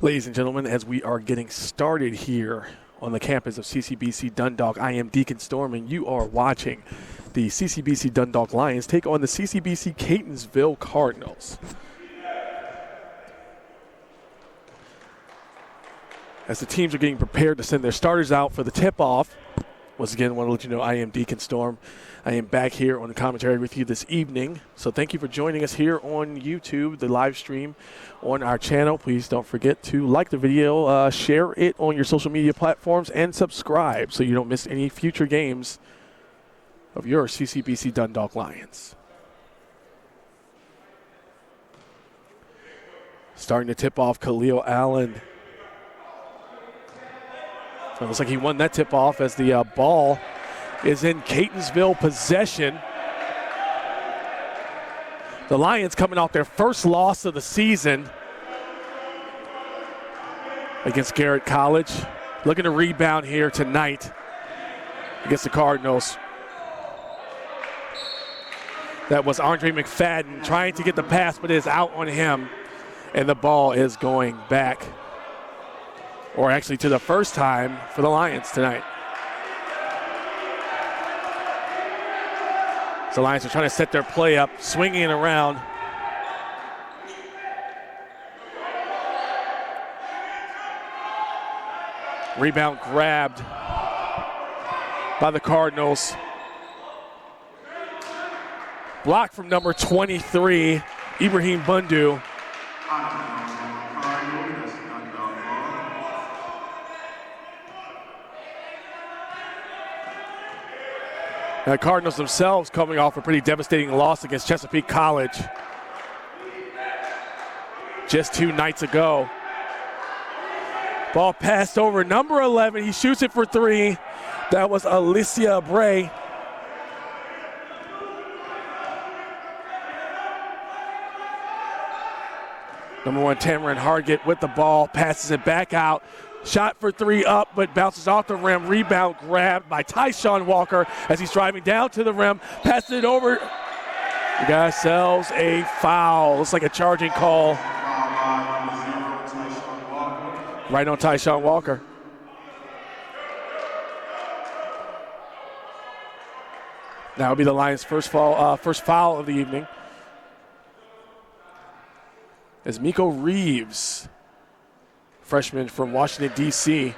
Ladies and gentlemen, as we are getting started here on the campus of CCBC Dundalk, I am Deacon Storm, and you are watching the CCBC Dundalk Lions take on the CCBC Catonsville Cardinals. As the teams are getting prepared to send their starters out for the tip-off, once again, I want to let you know I am Deacon Storm. I am back here on the commentary with you this evening. So thank you for joining us here on YouTube, the live stream on our channel. Please don't forget to like the video, share it on your social media platforms, and subscribe so you don't miss any future games of your CCBC Dundalk Lions. Starting to tip off, Khalil Allen. It looks like he won that tip-off as the ball is in Catonsville possession. The Lions coming off their first loss of the season against Garrett College. Looking to rebound here tonight against the Cardinals. That was Andre McFadden trying to get the pass, but it is out on him. And the ball is going back. Or actually to the first time for the Lions tonight. So the Lions are trying to set their play up, swinging it around. Rebound grabbed by the Cardinals. Blocked from number 23, Ibrahim Bundu. The Cardinals themselves coming off a pretty devastating loss against Chesapeake College just 2 nights ago. Ball passed over number 11. He shoots it for 3. That was Alicia Bray. Number 1, Tamarin Hargett with the ball, passes it back out. Shot for 3 up, but bounces off the rim. Rebound grabbed by Tyshawn Walker as he's driving down to the rim. Passes it over. We got ourselves a foul. Looks like a charging call. Right on Tyshawn Walker. That will be the Lions' first foul of the evening. As Miko Reeves, freshman from Washington, D.C.,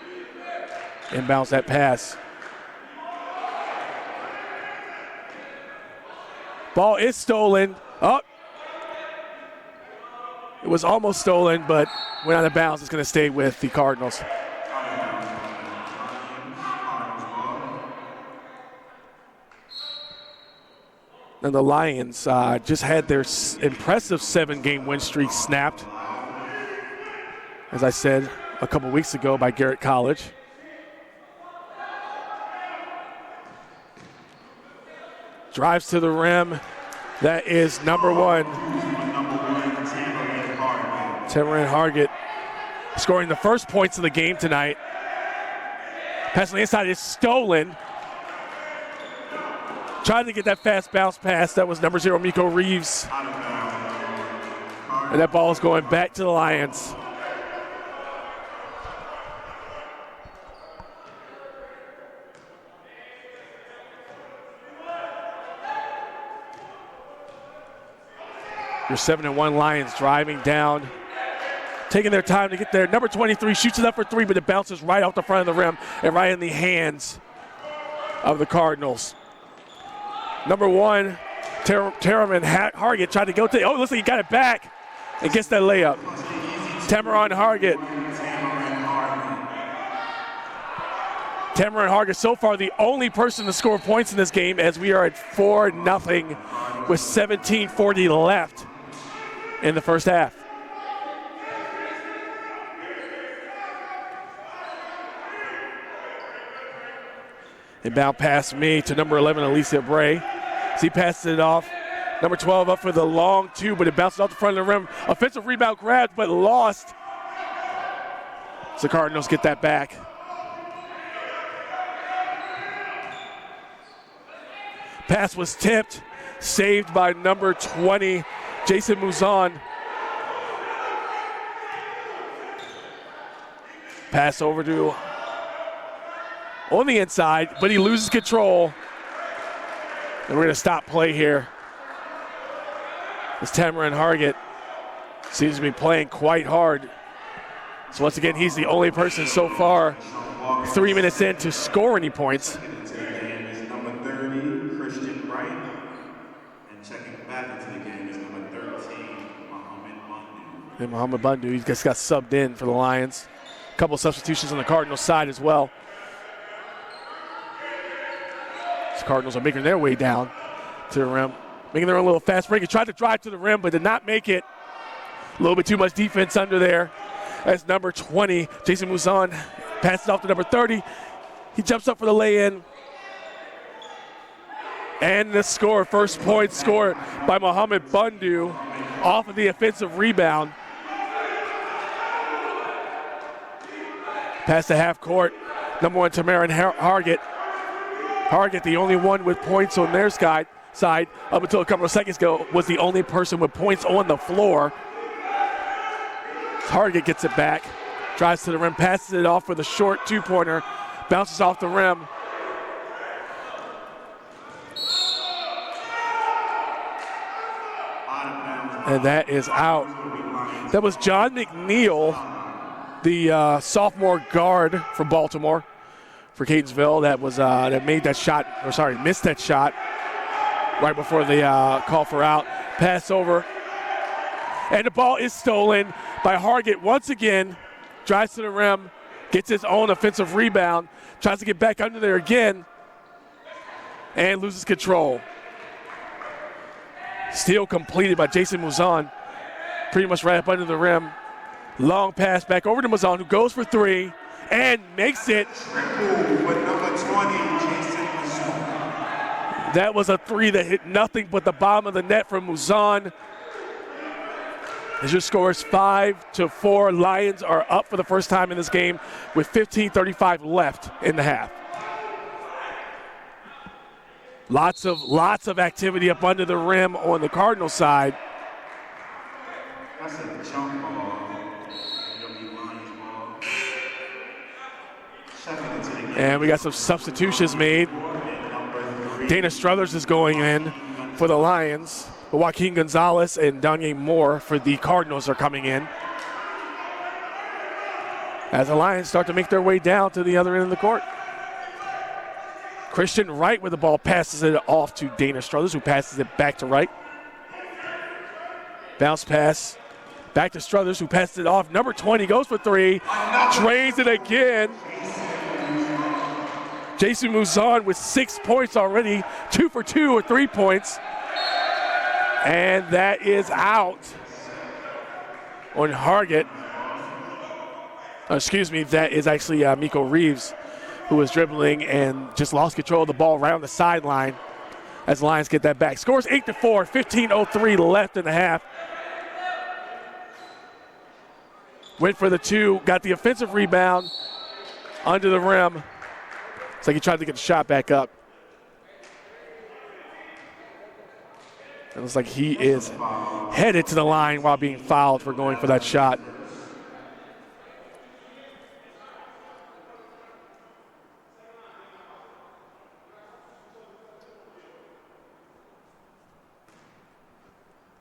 inbounds that pass. Ball is stolen. Oh, it was almost stolen, but went out of bounds. It's going to stay with the Cardinals. And the Lions just had their impressive 7-game win streak snapped, as I said a couple weeks ago, by Garrett College. Drives to the rim. That is number 1. Tamarin Hargett scoring the first points of the game tonight. Pass on the inside is stolen. Trying to get that fast bounce pass. That was number 0, Miko Reeves. And that ball is going back to the Lions. Your 7-1 Lions driving down, taking their time to get there. Number 23 shoots it up for 3, but it bounces right off the front of the rim and right in the hands of the Cardinals. Number 1, Tamarin Hargett tried to go to. Oh, looks like he got it back and gets that layup. Tamarin Hargett. Tamarin Hargett so far the only person to score points in this game, as we are at 4-0 with 17:40 left in the first half. Inbound pass me to number 11, Alicia Bray. As he passes it off. Number 12 up for the long 2, but it bounces off the front of the rim. Offensive rebound grabbed, but lost. So the Cardinals get that back. Pass was tipped, saved by number 20, Jason Mouzon. Pass over to on the inside, but he loses control. And we're going to stop play here. As Tamarin Hargett seems to be playing quite hard. So once again, he's the only person so far 3 minutes in to score any points. Number 30, Christian Wright. And checking back into the game is number 13, Mohamed Bundu. And Mohamed Bundu, he just got subbed in for the Lions. A couple substitutions on the Cardinals side as well. The Cardinals are making their way down to the rim. Making their own little fast break. He tried to drive to the rim, but did not make it. A little bit too much defense under there. That's number 20, Jason Mouzon, passes off to number 30. He jumps up for the lay-in. And the score, first point scored by Mohamed Bundu off of the offensive rebound. Pass to half court. Number 1, Tamarin Hargett. Hargett, the only one with points on their side, up until a couple of seconds ago, was the only person with points on the floor. Hargett gets it back, drives to the rim, passes it off with a short two-pointer, bounces off the rim. And that is out. That was John McNeil, the sophomore guard from Baltimore for Catonsville, that made that shot, missed that shot right before the call for out. Pass over. And the ball is stolen by Hargett once again. Drives to the rim, gets his own offensive rebound, tries to get back under there again, and loses control. Steal completed by Jason Mouzon, pretty much right up under the rim. Long pass back over to Mouzon, who goes for three and makes it. That was a three that hit nothing but the bottom of the net from Mouzon. As your score is 5-4, Lions are up for the first time in this game with 15:35 left in the half. Lots of activity up under the rim on the Cardinal side. That's a jump ball. And we got some substitutions made. Dana Struthers is going in for the Lions. But Joaquin Gonzalez and Danye Moore for the Cardinals are coming in. As the Lions start to make their way down to the other end of the court. Christian Wright with the ball passes it off to Dana Struthers, who passes it back to Wright. Bounce pass back to Struthers, who passes it off. Number 20 goes for three, drains it again. Jason Mouzon with 6 points already, 2 for 2 or 3 points. And that is out on Hargett. That is actually Miko Reeves, who was dribbling and just lost control of the ball right on the sideline as the Lions get that back. Scores 8-4, 15:03 left in the half. Went for the two, got the offensive rebound under the rim. It's like he tried to get the shot back up. It looks like he is headed to the line while being fouled for going for that shot.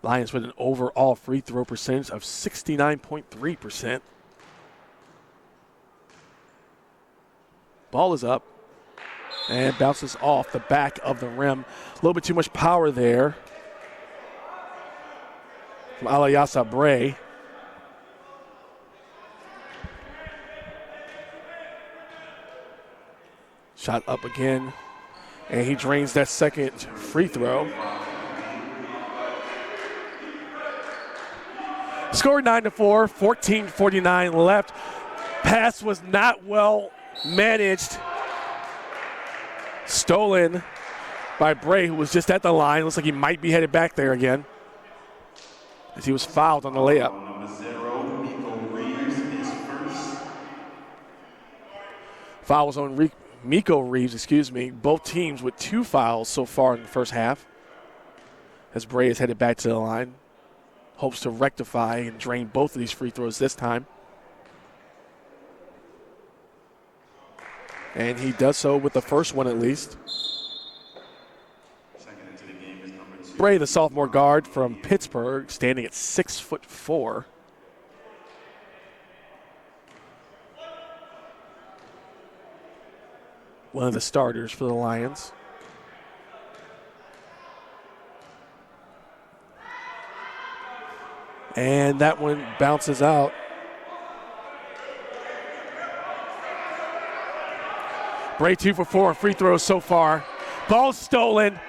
Lions with an overall free throw percentage of 69.3%. Ball is up and bounces off the back of the rim. A little bit too much power there from Alayasa Bray. Shot up again, and he drains that second free throw. Score 9-4, 14:49 left. Pass was not well managed. Stolen by Bray, who was just at the line. Looks like he might be headed back there again, as he was fouled on the layup. Number 0, Miko Reeves is first. Fouls on Miko Reeves, both teams with 2 fouls so far in the first half. As Bray is headed back to the line. Hopes to rectify and drain both of these free throws this time. And he does so with the first one at least. Second into the game is number 2. Bray, the sophomore guard from Pittsburgh, standing at 6'4". One of the starters for the Lions. And that one bounces out. Bray 2 for 4 on free throws so far. Ball stolen.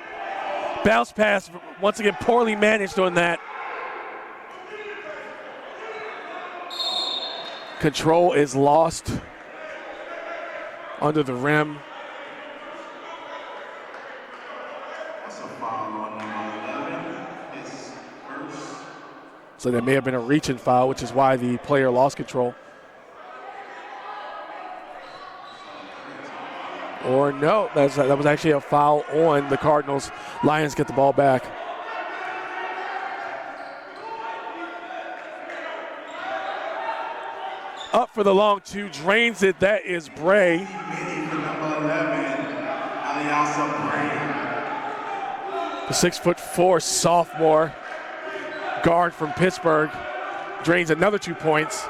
Bounce pass, once again, poorly managed on that. Control is lost under the rim. That's a foul on number 11. His first. So there may have been a reaching foul, which is why the player lost control. Or no, that was actually a foul on the Cardinals. Lions get the ball back. Up for the long 2, drains it. That is Bray. The 6'4" sophomore guard from Pittsburgh drains another 2 points.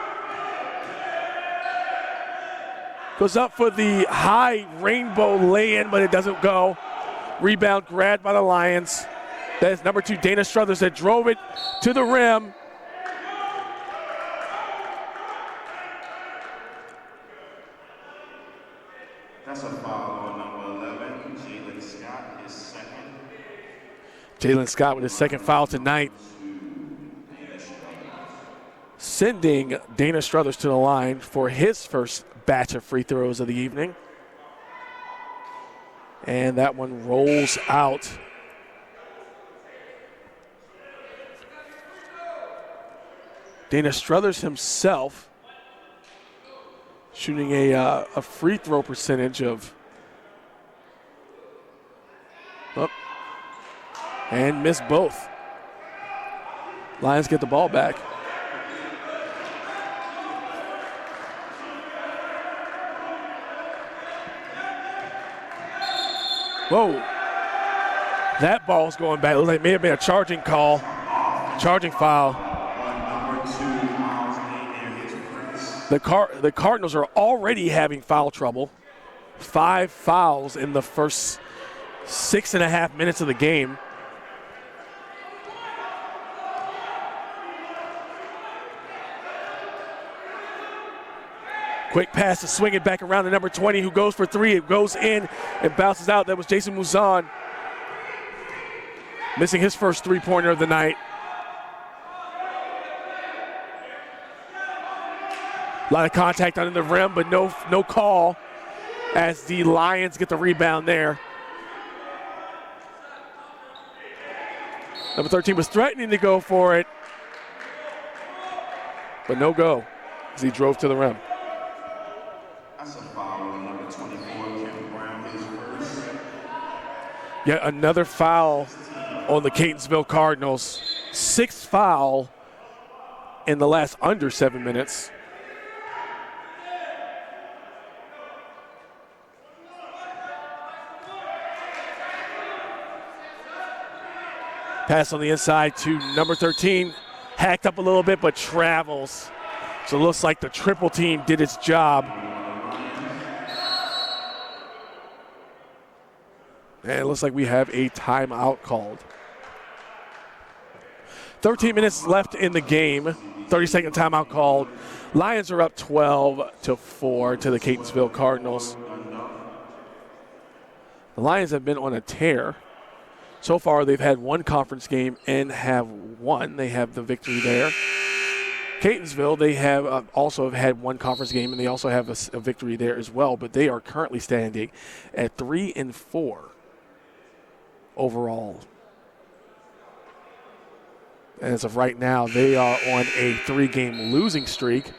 Goes up for the high rainbow lay-in, but it doesn't go. Rebound grabbed by the Lions. That is number 2, Dana Struthers, that drove it to the rim. That's a foul on number 11, Jalen Scott, his second. Jalen Scott with his second foul tonight. Sending Dana Struthers to the line for his first batch of free throws of the evening. And that one rolls out. Dana Struthers himself shooting a free throw percentage of and missed both. Lions get the ball back. Whoa. That ball's going back. It looks like it may have been a charging call. Charging foul. The Cardinals are already having foul trouble. 5 fouls in the first 6.5 minutes of the game. Quick pass to swing it back around to number 20, who goes for 3. It goes in and bounces out. That was Jason Mouzon, missing his first three-pointer of the night. A lot of contact under the rim, but no call as the Lions get the rebound there. Number 13 was threatening to go for it, but no go as he drove to the rim. That's a foul on number 24, Kevin Brown, his first. Yet another foul on the Catonsville Cardinals. 6th foul in the last under 7 minutes. Pass on the inside to number 13. Hacked up a little bit, but travels. So it looks like the triple team did its job. And it looks like we have a timeout called. 13 minutes left in the game. 30-second timeout called. Lions are up 12-4 to the Catonsville Cardinals. The Lions have been on a tear. So far, they've had one conference game and have won. They have the victory there. Catonsville, they have also have had one conference game, and they also have a victory there as well. But they are currently standing at 3-4 overall. As of right now, they are on a 3-game losing streak.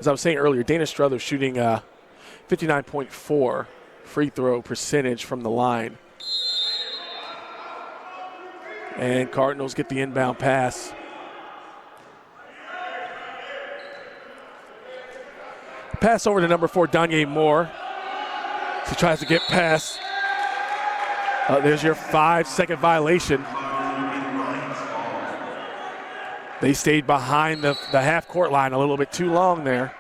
As I was saying earlier, Dana Struthers shooting 59.4 free throw percentage from the line. And Cardinals get the inbound pass. Pass over to number 4, Danye Moore. He tries to get past. There's your 5-second violation. They stayed behind the half-court line a little bit too long there.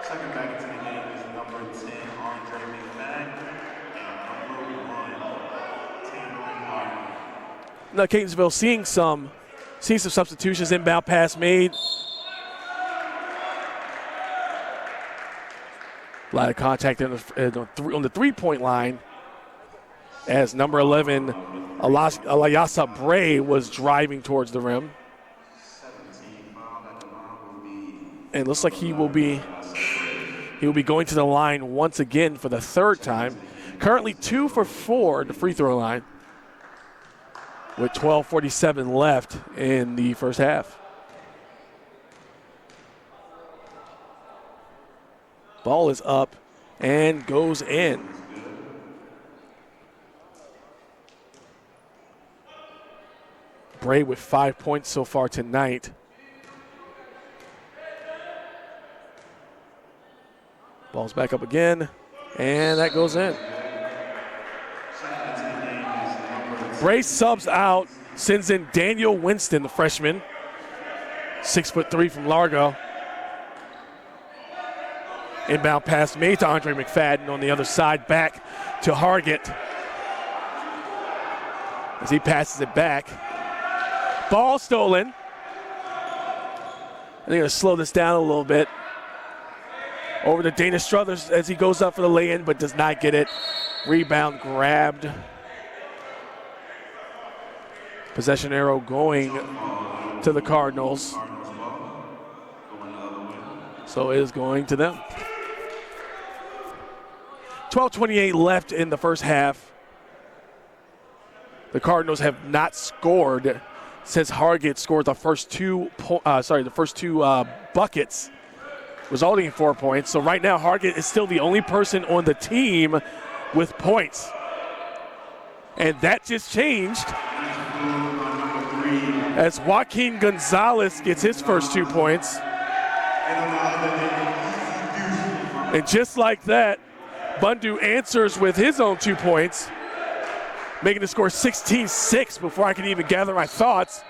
Second back into the game is number 10, Andre McFadden, and number 1, Taylor Martin. Now Catonsville seeing some substitutions. Inbound pass made. A lot of contact on the three-point line as number 11, Alayasa Bray, was driving towards the rim. And it looks like he will be going to the line once again for the third time. Currently 2 for 4 at the free throw line with 12:47 left in the first half. Ball is up and goes in. Bray with 5 points so far tonight. Ball's back up again, and that goes in. Bray subs out, sends in Daniel Winston, the freshman, 6'3" from Largo. Inbound pass made to Andre McFadden on the other side, back to Hargett as he passes it back. Ball stolen. They're going to slow this down a little bit. Over to Dana Struthers as he goes up for the lay-in, but does not get it. Rebound grabbed. Possession arrow going to the Cardinals. So it is going to them. 12:28 left in the first half. The Cardinals have not scored since Hargett scored the first two buckets, resulting in 4 points. So right now, Hargett is still the only person on the team with points. And that just changed as Joaquin Gonzalez gets his first 2 points. And just like that, Bundu answers with his own 2 points, making the score 16-6 before I can even gather my thoughts.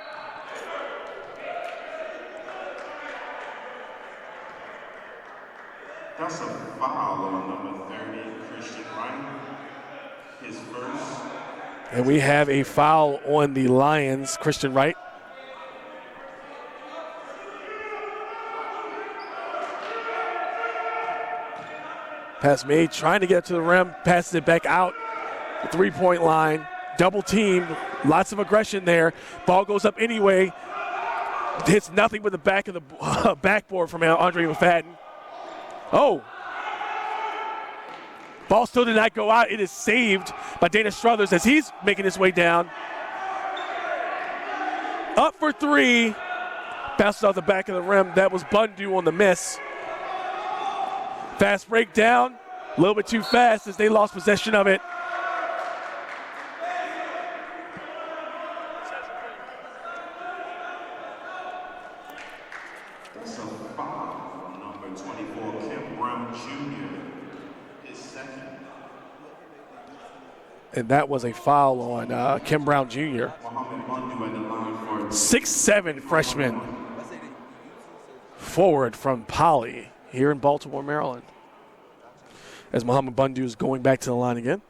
That's a foul on number 30, Christian Wright. His first. And we have a foul on the Lions, Christian Wright. Pass made, trying to get to the rim, passes it back out. The three-point line, double teamed, lots of aggression there. Ball goes up anyway. Hits nothing but the back of the backboard from Andre McFadden. Oh. Ball still did not go out. It is saved by Dana Struthers as he's making his way down. Up for 3. Bounces off the back of the rim. That was Bundu on the miss. Fast break down. A little bit too fast as they lost possession of it. That's a foul on number 24, Kim Brown Jr. His second. And that was a foul on Kim Brown Jr. 6'7" freshman forward from Poly here in Baltimore, Maryland. As Muhammad Bundu is going back to the line again.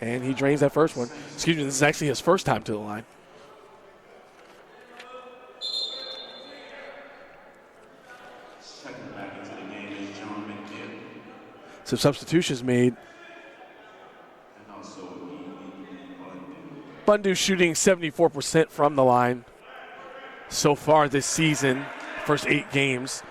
And he drains that first one. Excuse me, this is actually his first time to the line. Second back into the game is John McGill. Some substitutions made. And also Bundu shooting 74% from the line so far this season, first 8 games.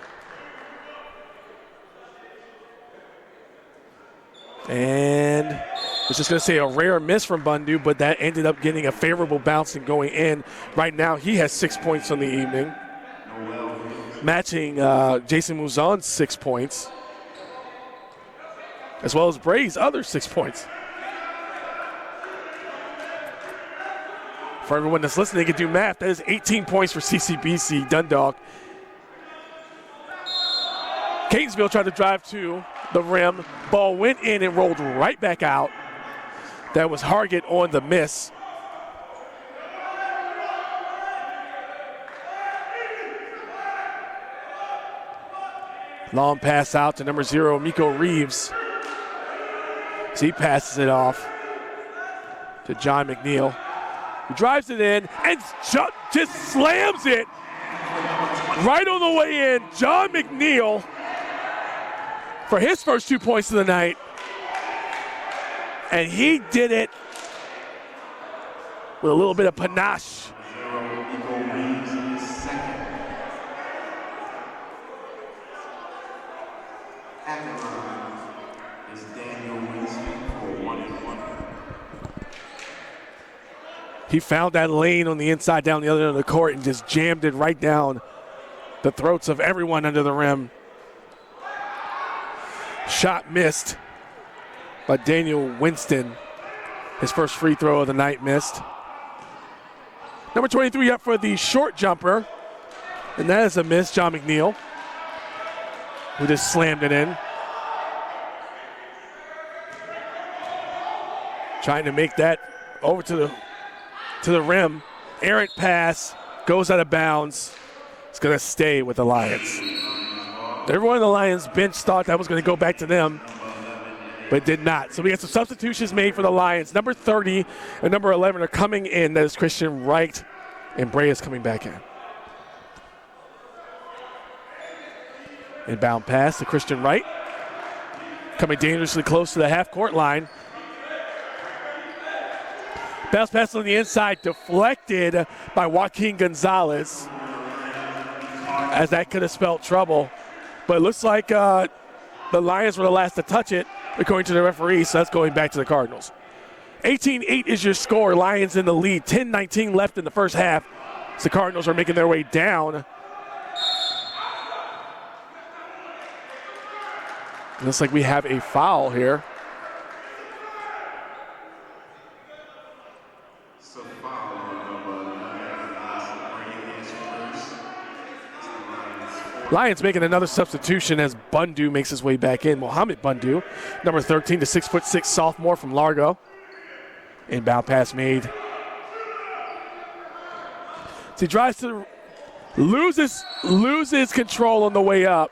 And I was just going to say a rare miss from Bundu, but that ended up getting a favorable bounce and going in. Right now, he has 6 points on the evening, matching Jason Mouzon's 6 points, as well as Bray's other 6 points. For everyone that's listening, they can do math. That is 18 points for CCBC Dundalk. Catonsville tried to drive to the rim. Ball went in and rolled right back out. That was Hargett on the miss. Long pass out to number 0, Miko Reeves. So he passes it off to John McNeil, who drives it in and just slams it right on the way in. John McNeil for his first 2 points of the night. And he did it with a little bit of panache. He found that lane on the inside down the other end of the court and just jammed it right down the throats of everyone under the rim. Shot missed by Daniel Winston. His first free throw of the night missed. Number 23 up for the short jumper, and that is a miss, John McNeil, who just slammed it in. Trying to make that over to the rim. Errant pass, goes out of bounds. It's going to stay with the Lions. Everyone on the Lions bench thought that was going to go back to them, but it did not. So we got some substitutions made for the Lions. Number 30 and number 11 are coming in. That is Christian Wright, and Bray is coming back in. Inbound pass to Christian Wright. Coming dangerously close to the half-court line. Bounce pass on the inside, deflected by Joaquin Gonzalez, as that could have spelled trouble. But it looks like the Lions were the last to touch it, according to the referee, so that's going back to the Cardinals. 18-8 is your score. Lions in the lead. 10-19 left in the first half. So the Cardinals are making their way down. Looks like we have a foul here. Lions making another substitution as Bundu makes his way back in. Mohamed Bundu, number 13, the 6'6" sophomore from Largo. Inbound pass made. So he drives to loses control on the way up.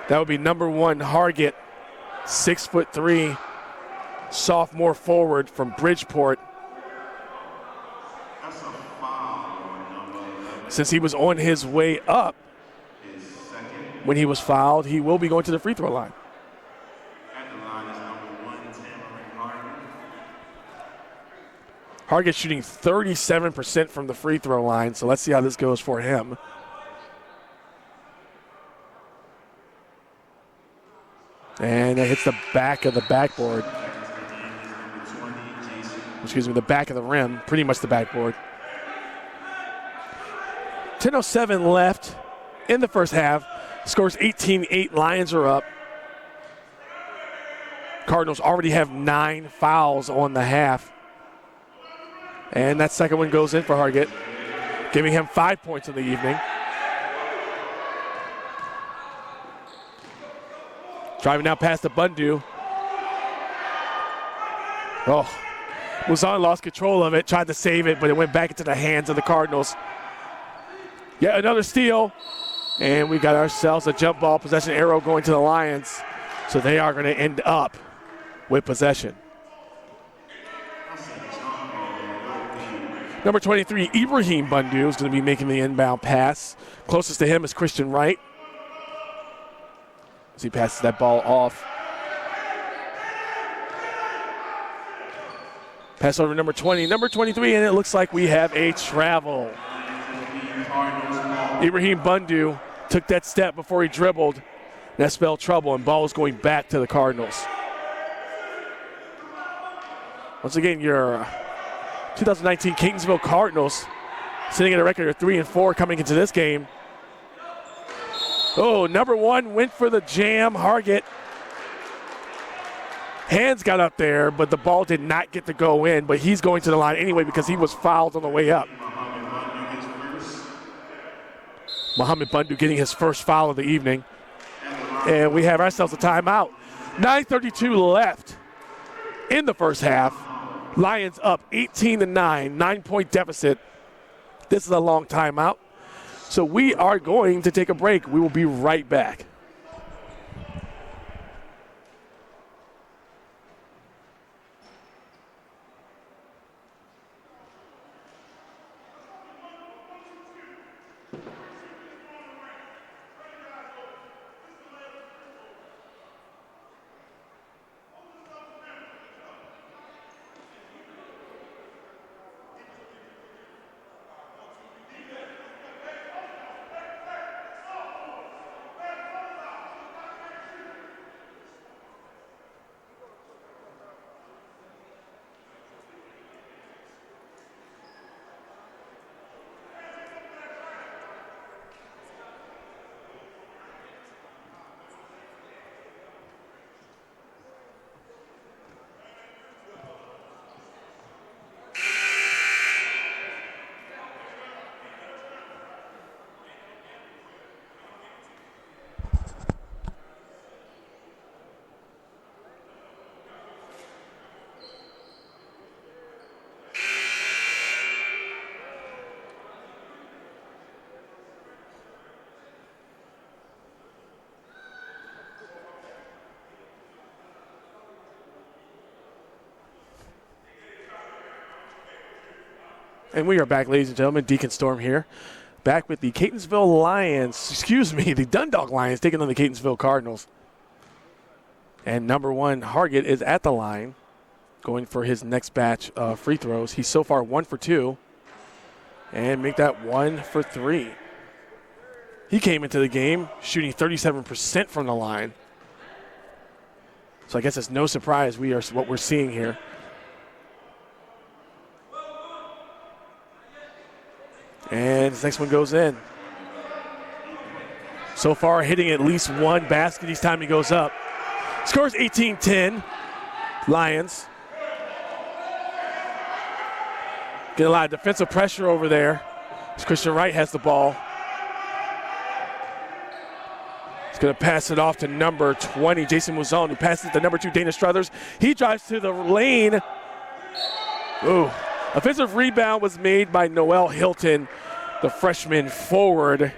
That would be number 1, Hargett, 6'3", sophomore forward from Bridgeport. Since he was on his way up when he was fouled, he will be going to the free throw line. Hargett shooting 37% from the free throw line, so let's see how this goes for him. And it hits the back of the backboard. Excuse me, the back of the rim, pretty much the backboard. 10:07 left in the first half. Scores 18-8. Lions are up. Cardinals already have 9 fouls on the half. And that second one goes in for Hargett, giving him 5 points in the evening. Driving now past the Bundu. Oh, Luzon lost control of it, tried to save it, but it went back into the hands of the Cardinals. Yet another steal, and we got ourselves a jump ball possession arrow going to the Lions. So they are going to end up with possession. Number 23, Ibrahim Bundu, is going to be making the inbound pass. Closest to him is Christian Wright, as he passes that ball off. Pass over to number 20, number 23, and it looks like we have a travel. Ibrahim Bundu took that step before he dribbled. That spelled trouble, and ball is going back to the Cardinals. Once again, your 2019 Catonsville Cardinals sitting at a record of 3-4 coming into this game. Oh, number 1 went for the jam. Hargett Hands got up there, but the ball did not get to go in, but he's going to the line anyway because he was fouled on the way up. Muhammad Bundu getting his first foul of the evening. And we have ourselves a timeout. 9:32 left in the first half. Lions up 18-9, 9-point deficit. This is a long timeout. So we are going to take a break. We will be right back. And we are back, ladies and gentlemen. Deacon Storm here. Back with the the Dundalk Lions taking on the Catonsville Cardinals. And number one, Hargett, is at the line going for his next batch of free throws. He's so far 1 for 2. And make that 1 for 3. He came into the game shooting 37% from the line. So I guess it's no surprise what we're seeing here. And this next one goes in. So far, hitting at least one basket each time he goes up. Scores 18-10. Lions. Get a lot of defensive pressure over there. As Christian Wright has the ball. He's going to pass it off to number 20, Jason Mouzon, who passes it to number 2, Dana Struthers. He drives to the lane. Ooh. Offensive rebound was made by Noel Hilton, the freshman forward,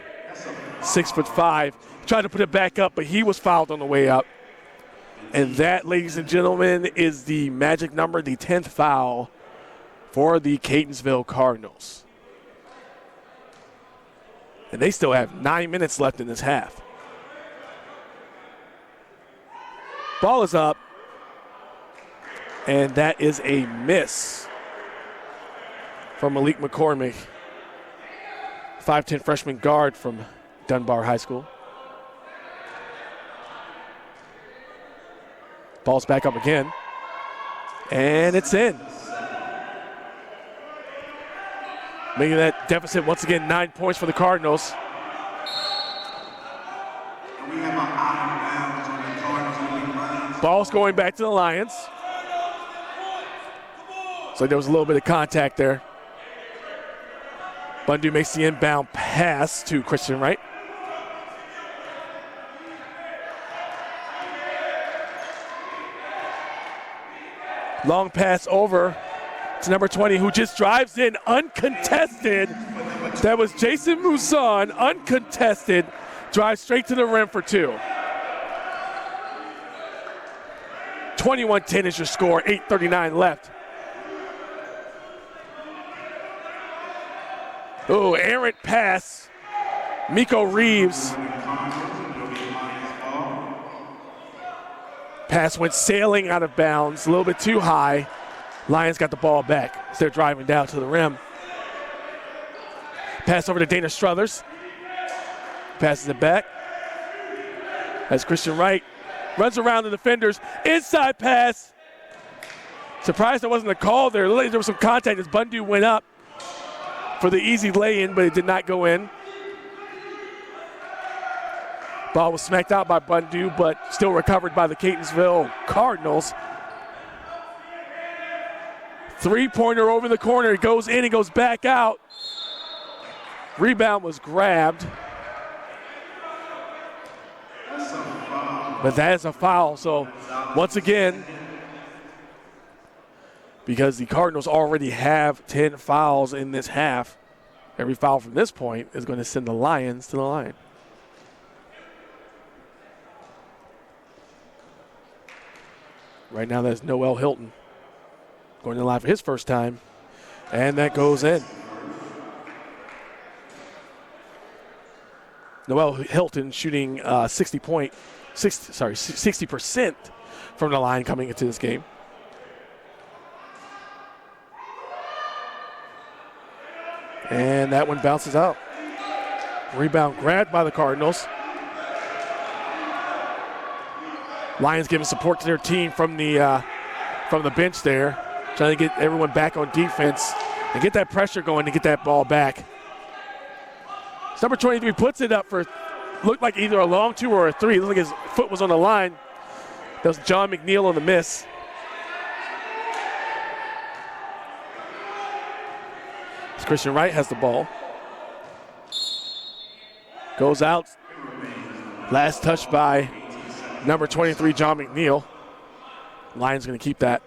6'5". Tried to put it back up, but he was fouled on the way up. And that, ladies and gentlemen, is the magic number, the 10th foul for the Catonsville Cardinals. And they still have 9 minutes left in this half. Ball is up, and that is a miss from Malik McCormick, 5'10" freshman guard from Dunbar High School. Ball's back up again, and it's in. Making that deficit once again 9 points for the Cardinals. Ball's going back to the Lions. So there was a little bit of contact there. Bundu makes the inbound pass to Christian Wright. Long pass over to number 20, who just drives in uncontested. That was Jason Mouzon, uncontested. Drives straight to the rim for 2. 21-10 is your score, 8:39 left. Oh, errant pass. Miko Reeves. Pass went sailing out of bounds, a little bit too high. Lions got the ball back as they're driving down to the rim. Pass over to Dana Struthers. Passes it back. As Christian Wright runs around the defenders. Inside pass. Surprised there wasn't a call there. There was some contact as Bundu went up for the easy lay-in, but it did not go in. Ball was smacked out by Bundu, but still recovered by the Catonsville Cardinals. Three-pointer over the corner. It goes in, it goes back out. Rebound was grabbed. But that is a foul. So once again, because the Cardinals already have 10 fouls in this half, every foul from this point is going to send the Lions to the line. Right now, that's Noel Hilton going to the line for his first time, and that goes in. Noel Hilton shooting 60% from the line coming into this game. And that one bounces out. Rebound grabbed by the Cardinals. Lions giving support to their team from the bench there, trying to get everyone back on defense and get that pressure going to get that ball back. Number 23 puts it up for, looked like either a long two or a three. Looked like his foot was on the line. That was John McNeil on the miss. Christian Wright has the ball. Goes out. Last touch by number 23, John McNeil. Lions going to keep that.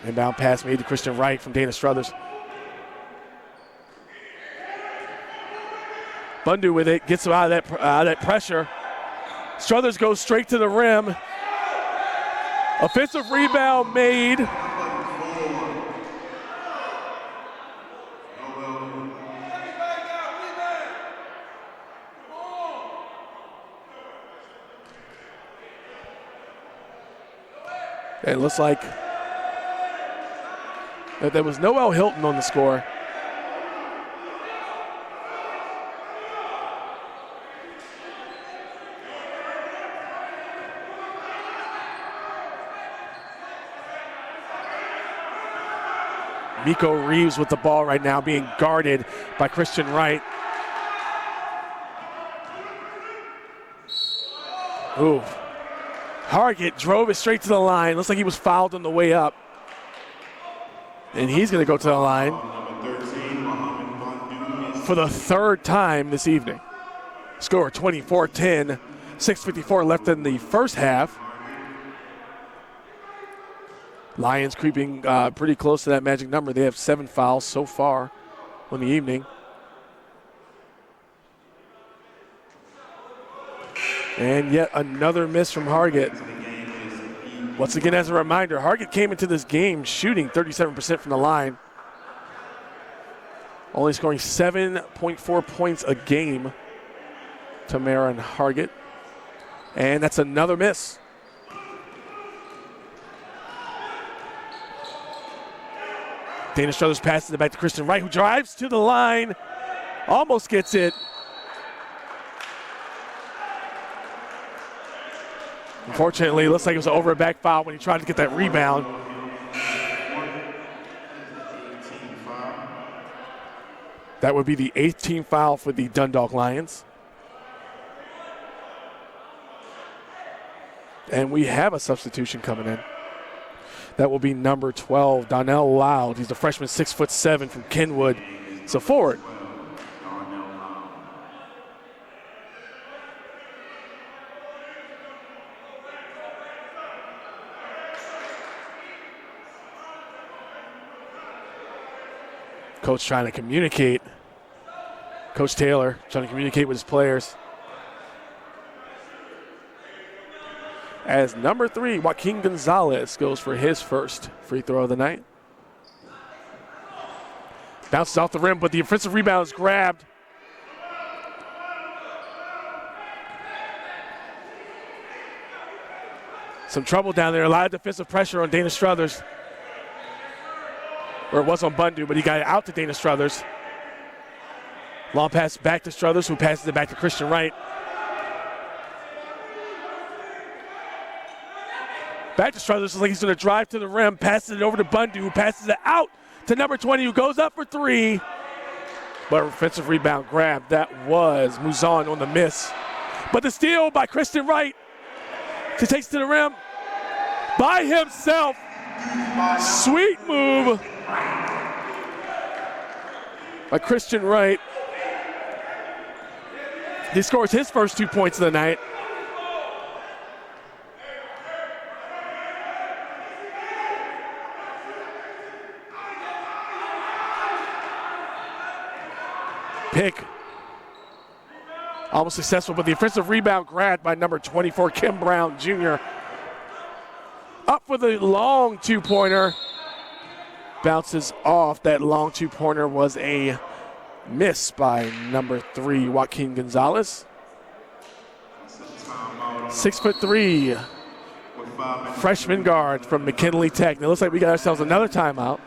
Inbound pass made to Christian Wright from Dana Struthers. Bundu with it, gets him out of that pressure. Struthers goes straight to the rim. Offensive rebound made. It looks like that there was Noel Hilton on the score. Miko Reeves with the ball right now, being guarded by Christian Wright. Ooh. Hargett drove it straight to the line. Looks like he was fouled on the way up. And he's going to go to the line for the third time this evening. Score 24-10, 6:54 left in the first half. Lions creeping pretty close to that magic number. They have 7 fouls so far on the evening. And yet another miss from Hargett. Once again, as a reminder, Hargett came into this game shooting 37% from the line. Only scoring 7.4 points a game, Tamara and Hargett. And that's another miss. Dana Struthers passes it back to Christian Wright, who drives to the line, almost gets it. Unfortunately, it looks like it was an over a back foul when he tried to get that rebound. That would be the 8th team foul for the Dundalk Lions. And we have a substitution coming in. That will be number 12, Donnell Loud. He's a freshman, 6'7" from Kenwood. So forward. Coach trying to communicate. Coach Taylor trying to communicate with his players. As number 3, Joaquin Gonzalez goes for his first free throw of the night. Bounces off the rim, but the offensive rebound is grabbed. Some trouble down there. A lot of defensive pressure on Dana Struthers. Or it was on Bundu, but he got it out to Dana Struthers. Long pass back to Struthers, who passes it back to Christian Wright. Back to Struthers, looks like he's going to drive to the rim, passes it over to Bundu, who passes it out to number 20, who goes up for 3. But offensive rebound grab, that was Muzan on the miss. But the steal by Christian Wright. He takes to the rim by himself. Sweet move by Christian Wright. He scores his first 2 points of the night. Pick. Almost successful, but the offensive rebound grabbed by number 24, Kim Brown Jr. Up for the long two-pointer. Bounces off. That long two-pointer was a miss by number 3, Joaquin Gonzalez. 6'3", freshman guard from McKinley Tech. Now it looks like we got ourselves another timeout.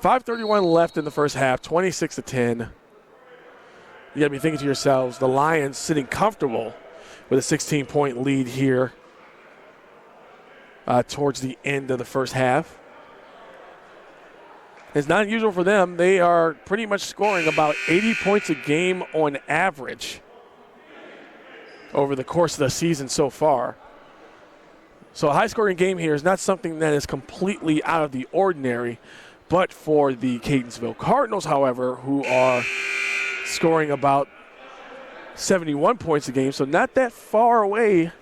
5:31 left in the first half, 26-10. You got to be thinking to yourselves, the Lions sitting comfortable with a 16-point lead here towards the end of the first half. It's not unusual for them. They are pretty much scoring about 80 points a game on average over the course of the season so far. So a high-scoring game here is not something that is completely out of the ordinary. But for the Catonsville Cardinals, however, who are scoring about 71 points a game, so not that far away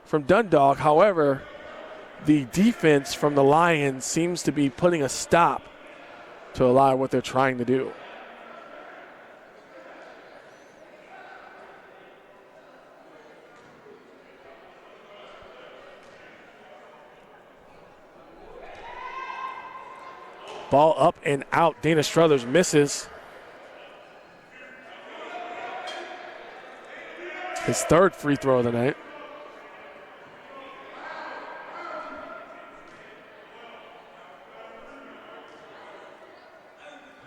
from Dundalk. However, the defense from the Lions seems to be putting a stop to a lot of what they're trying to do. Ball up and out. Dana Struthers misses. His third free throw of the night.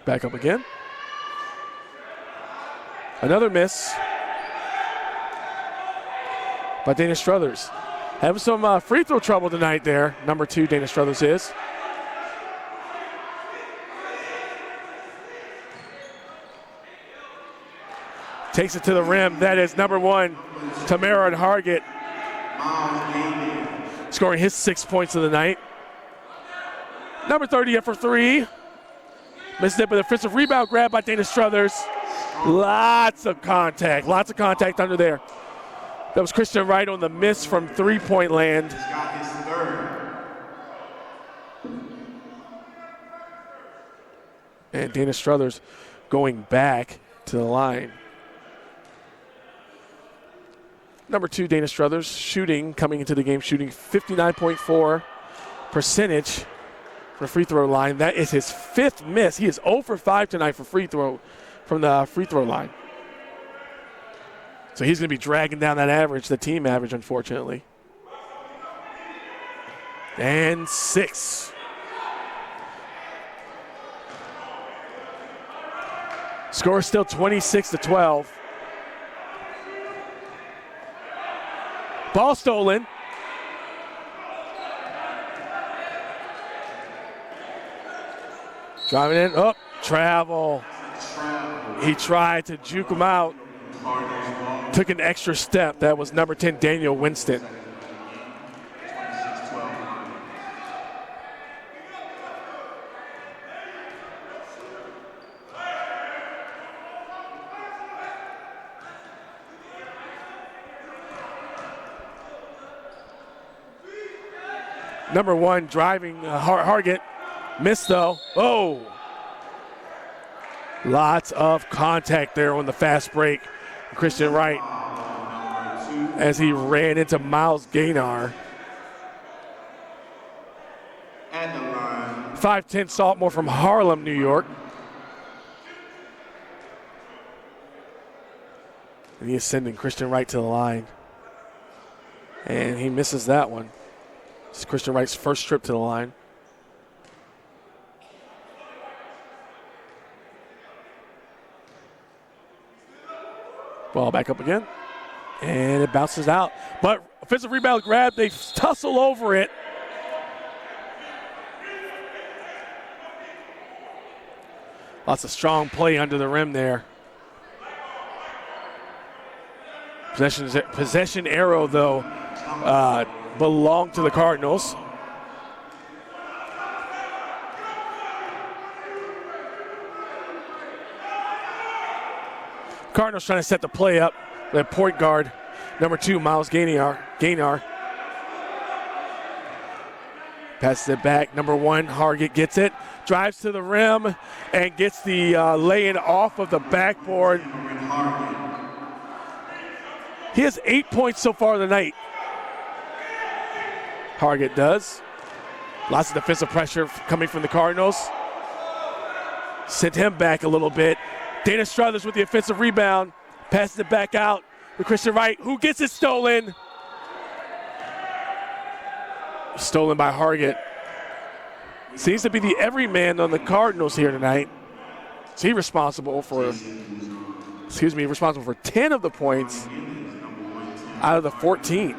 Back up again. Another miss by Dana Struthers. Having some free throw trouble tonight there. Number 2, Dana Struthers is. Takes it to the rim. That is number 1, Tamara Hargett, scoring his 6 points of the night. Number 30 up for 3. Missed it, but offensive rebound grab by Dana Struthers. Lots of contact under there. That was Christian Wright on the miss from three-point land. And Dana Struthers going back to the line. Number 2, Dana Struthers, coming into the game, shooting 59.4% from the free throw line. That is his 5th miss. He is 0 for 5 tonight from the free throw line. So he's going to be dragging down that average, the team average, unfortunately. And 6. Score still 26-12. Ball stolen. Driving in. Oh, travel. He tried to juke him out. Took an extra step. That was number 10, Daniel Winston. Number 1 driving Hargett. Missed though. Oh. Lots of contact there on the fast break. Christian Wright as he ran into Miles Gaynor. 5'10" sophomore from Harlem, New York. And he is sending Christian Wright to the line. And he misses that one. It's Christian Wright's first trip to the line. Ball back up again. And it bounces out. But offensive rebound grab, they tussle over it. Lots of strong play under the rim there. Possession arrow, though, belonged to the Cardinals. Cardinals trying to set the play up. The point guard, number 2, Miles Gaynor. Passes it back. Number 1, Hargett gets it. Drives to the rim and gets the lay-in off of the backboard. He has 8 points so far tonight. Hargett does. Lots of defensive pressure coming from the Cardinals. Sent him back a little bit. Dana Struthers with the offensive rebound. Passes it back out to Christian Wright, who gets it stolen. Stolen by Hargett. Seems to be the everyman on the Cardinals here tonight. Is he responsible for 10 of the points out of the 14.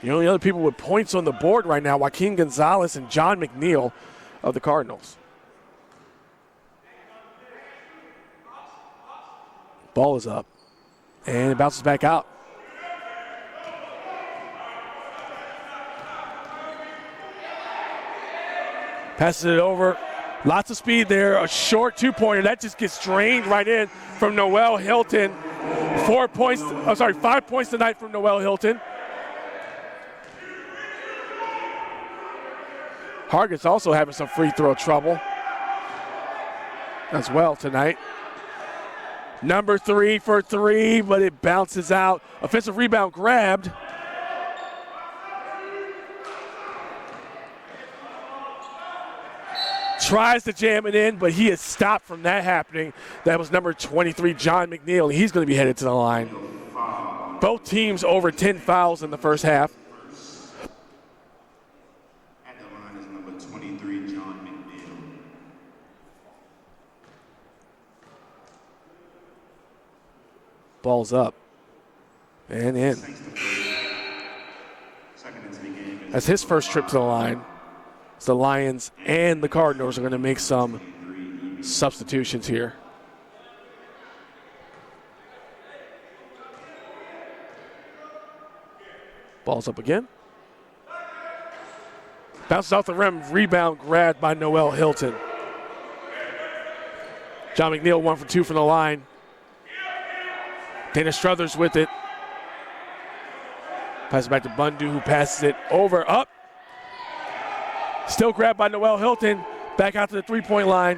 The only other people with points on the board right now, Joaquin Gonzalez and John McNeil of the Cardinals. Ball is up, and it bounces back out. Passes it over. Lots of speed there. A short two-pointer. That just gets drained right in from Noel Hilton. 5 points tonight from Noel Hilton. Hargett's also having some free throw trouble as well tonight. Number 3 for 3, but it bounces out. Offensive rebound grabbed. Tries to jam it in, but he is stopped from that happening. That was number 23, John McNeil. He's going to be headed to the line. Both teams over 10 fouls in the first half. At the line is number 23, John McNeil. Ball's up and in. That's his first trip to the line. So the Lions and the Cardinals are going to make some substitutions here. Ball's up again. Bounces off the rim, rebound grabbed by Noel Hilton. John McNeil 1 for 2 from the line. Dana Struthers with it. Passes back to Bundu, who passes it over, up. Still grabbed by Noel Hilton. Back out to the three-point line.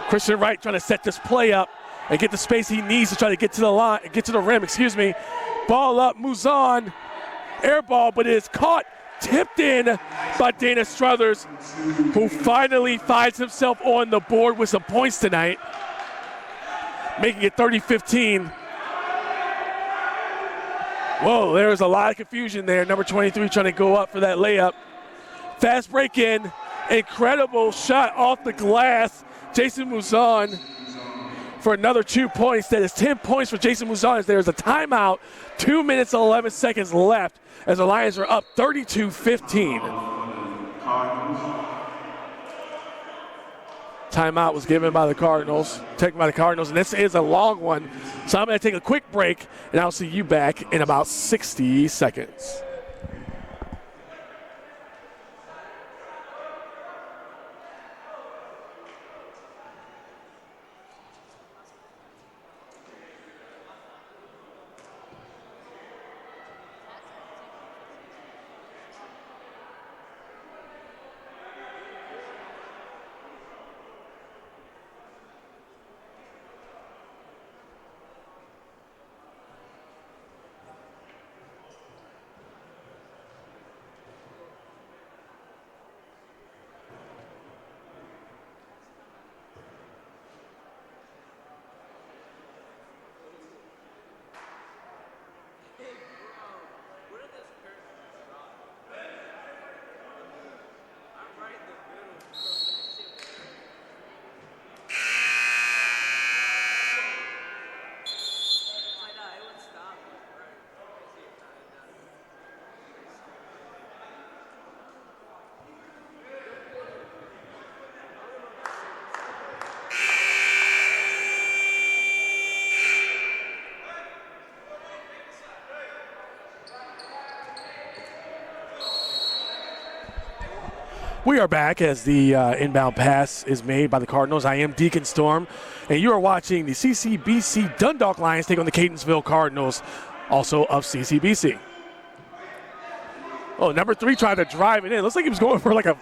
Christian Wright trying to set this play up and get the space he needs to try to get to the line, get to the rim, Ball up, moves on. Air ball, but it is caught, tipped in by Dana Struthers, who finally finds himself on the board with some points tonight, making it 30-15. Whoa, there was a lot of confusion there. Number 23 trying to go up for that layup. Fast break in. Incredible shot off the glass. Jason Mouzon for another 2 points. That is 10 points for Jason Mouzon as there's a timeout. 2 minutes and 11 seconds left as the Lions are up 32-15. Timeout was given by the Cardinals, taken by the Cardinals, and this is a long one. So I'm going to take a quick break, and I'll see you back in about 60 seconds. We are back as the inbound pass is made by the Cardinals. I am Deacon Storm, and you are watching the CCBC Dundalk Lions take on the Catonsville Cardinals, also of CCBC. Oh, number 3 tried to drive it in. Looks like he was going for like a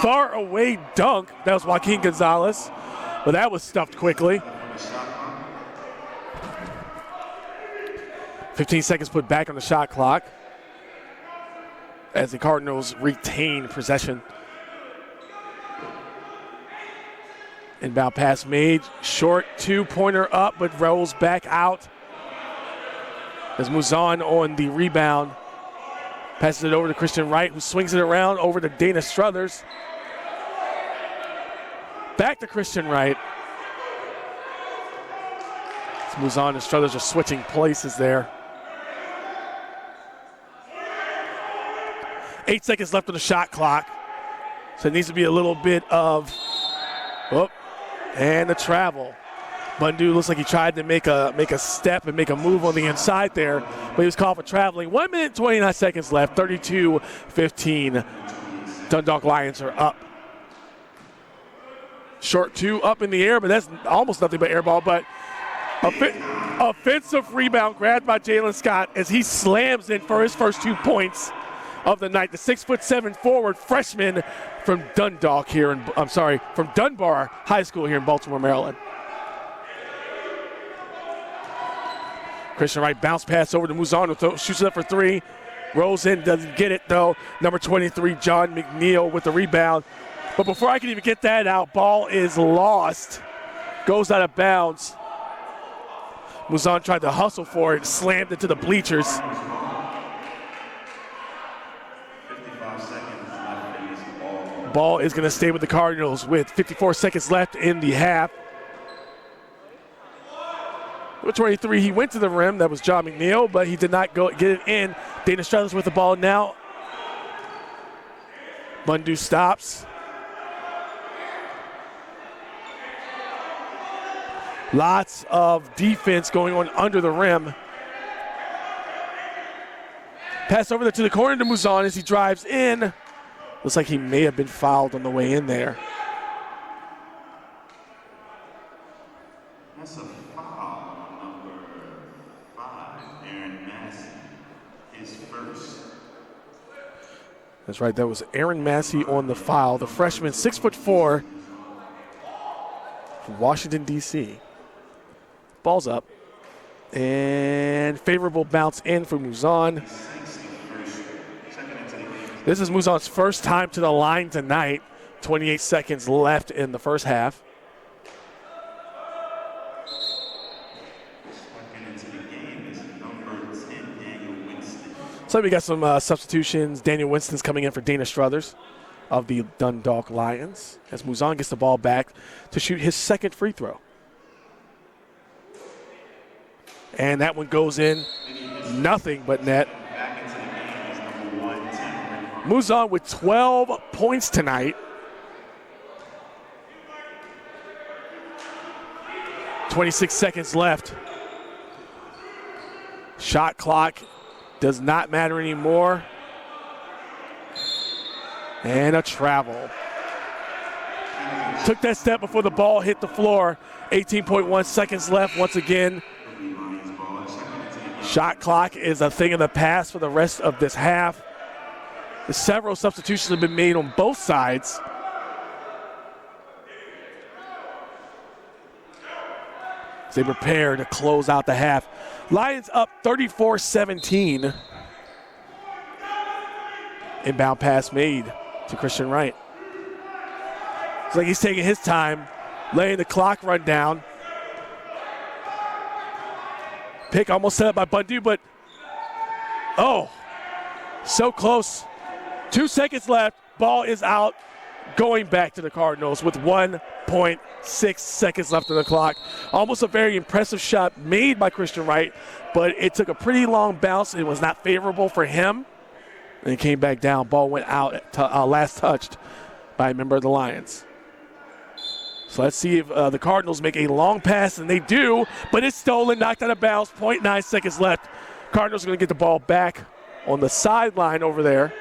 far away dunk. That was Joaquin Gonzalez, but that was stuffed quickly. 15 seconds put back on the shot clock as the Cardinals retain possession. Inbound pass made, short 2-pointer up, but rolls back out. As Muzan on the rebound, passes it over to Christian Wright, who swings it around over to Dana Struthers. Back to Christian Wright. As Muzan and Struthers are switching places there. 8 seconds left on the shot clock. So it needs to be a little bit of, and the travel. Bundu looks like he tried to make a step and make a move on the inside there, but he was called for traveling. 1 minute, 29 seconds left, 32-15. Dundalk Lions are up. Short 2 up in the air, but that's almost nothing but air ball, but offensive rebound grabbed by Jalen Scott as he slams in for his first 2 points of the night. The 6'7" forward freshman from Dundalk here from Dunbar High School here in Baltimore, Maryland. Christian Wright bounce pass over to Muzan, who shoots it up for 3. Rolls in, doesn't get it though. Number 23, John McNeil with the rebound. But before I can even get that out, ball is lost. Goes out of bounds. Muzan tried to hustle for it, slammed into the bleachers. Ball is going to stay with the Cardinals with 54 seconds left in the half. With 23, he went to the rim. That was John McNeil, but he did not get it in. Dana Struthers with the ball now. Bundu stops. Lots of defense going on under the rim. Pass over there to the corner to Muzan as he drives in. Looks like he may have been fouled on the way in there. That's a foul, number 5, Aaron Massey, his first. That's right, that was Aaron Massey on the foul. The freshman, 6'4", from Washington, D.C. Ball's up. And favorable bounce in for Muzan. This is Muzan's first time to the line tonight. 28 seconds left in the first half. So we got some substitutions. Daniel Winston's coming in for Dana Struthers of the Dundalk Lions as Muzan gets the ball back to shoot his second free throw. And that one goes in, nothing but net. Muzan with 12 points tonight. 26 seconds left. Shot clock does not matter anymore. And a travel. Took that step before the ball hit the floor. 18.1 seconds left once again. Shot clock is a thing of the past for the rest of this half. Several substitutions have been made on both sides. As they prepare to close out the half. Lions up 34-17. Inbound pass made to Christian Wright. It's like he's taking his time, letting the clock run down. Pick almost set up by Bundu, but so close. 2 seconds left. Ball is out. Going back to the Cardinals with 1.6 seconds left on the clock. Almost a very impressive shot made by Christian Wright, but it took a pretty long bounce. It was not favorable for him. And it came back down. Ball went out, last touched by a member of the Lions. So let's see if the Cardinals make a long pass, and they do, but it's stolen, knocked out of bounds. 0.9 seconds left. Cardinals are going to get the ball back on the sideline over there.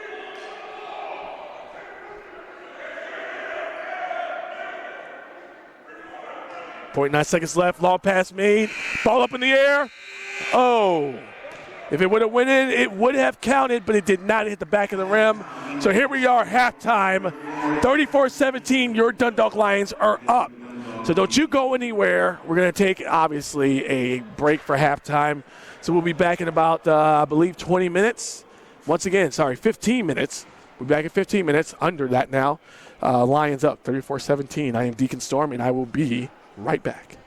0.9 seconds left. Long pass made. Ball up in the air. Oh. If it would have went in, it would have counted, but it did not hit the back of the rim. So here we are, halftime. 34-17, your Dundalk Lions are up. So don't you go anywhere. We're going to take, obviously, a break for halftime. So we'll be back in about, I believe, 20 minutes. Once again, 15 minutes. We'll be back in 15 minutes, under that now. Lions up, 34-17. I am Deacon Storm, and I will be right back.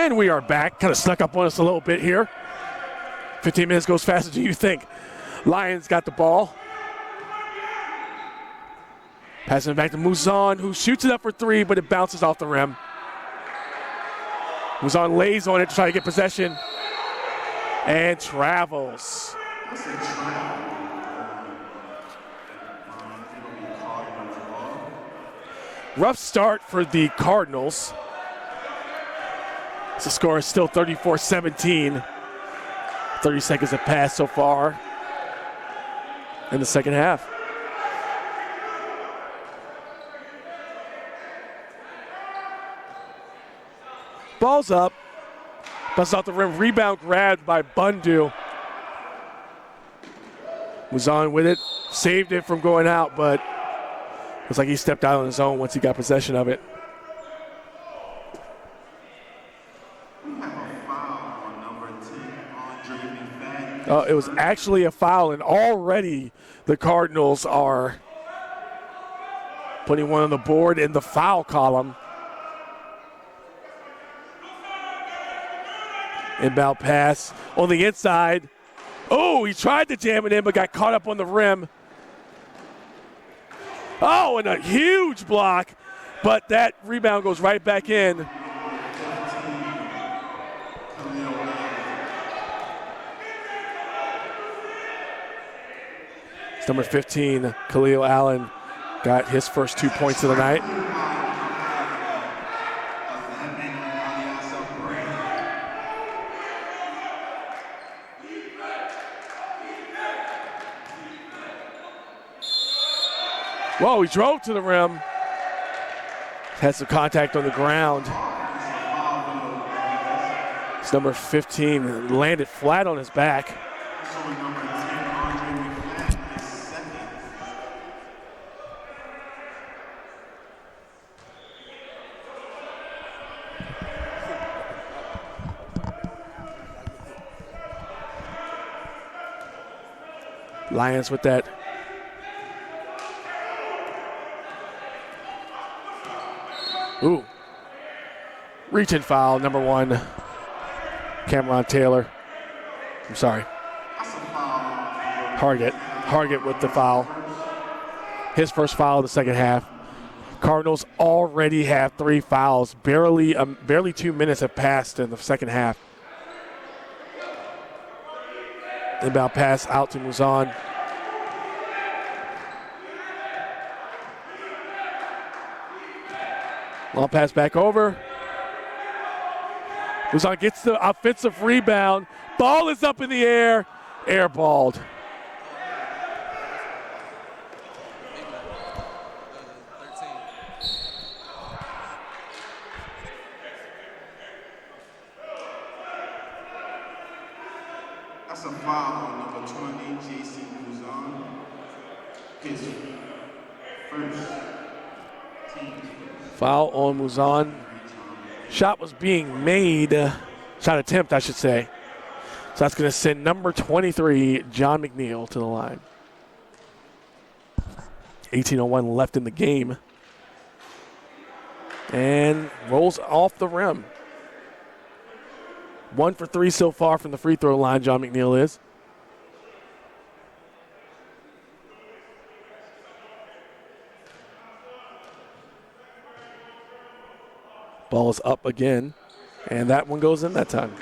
And we are back. Kind of snuck up on us a little bit here. 15 minutes goes faster than you think. Lions got the ball. Passing it back to Muzan, who shoots it up for three, but it bounces off the rim. Muzan lays on it to try to get possession and travels. Rough start for the Cardinals. The score is still 34-17. 30 seconds have passed so far in the second half. Ball's up. Busts off the rim. Rebound grabbed by Bundu. Was on with it. Saved it from going out, but looks like he stepped out on his own once he got possession of it. It was actually a foul, and already the Cardinals are putting one on the board in the foul column. Inbound pass on the inside. Oh, he tried to jam it in, but got caught up on the rim. Oh, and a huge block, but that rebound goes right back in. It's number 15, Khalil Allen, got his first 2 points of the night. Whoa, he drove to the rim. Had some contact on the ground. It's number 15, landed flat on his back. Lions with that. Ooh. Reach-in foul, number 1. Cameron Taylor. I'm sorry. Hargett with the foul. His first foul of the second half. Cardinals already have 3 fouls. Barely 2 minutes have passed in the second half. Inbound pass out to Muzan. Long pass back over. Muzan gets the offensive rebound. Ball is up in the air. Airballed. That's a foul on number 20, J.C. Muzan. His first team. Foul on Muzan. Shot was being made. Shot attempt, I should say. So that's going to send number 23, John McNeil, to the line. 18:01 left in the game. And rolls off the rim. 1 for 3 so far from the free throw line, John McNeil is. Ball is up again, and that one goes in that time.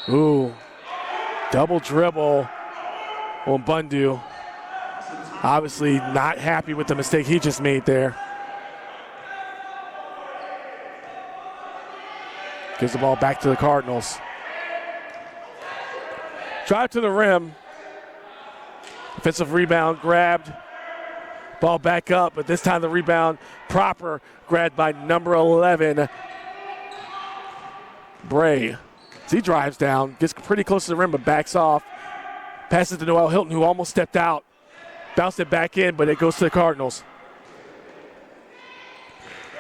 Ooh, double dribble on Bundu. Obviously not happy with the mistake he just made there. Gives the ball back to the Cardinals. Drive to the rim. Offensive rebound grabbed. Ball back up, but this time the rebound proper, grabbed by number 11, Bray. As he drives down, gets pretty close to the rim, but backs off. Passes to Noel Hilton, who almost stepped out. Bounced it back in, but it goes to the Cardinals.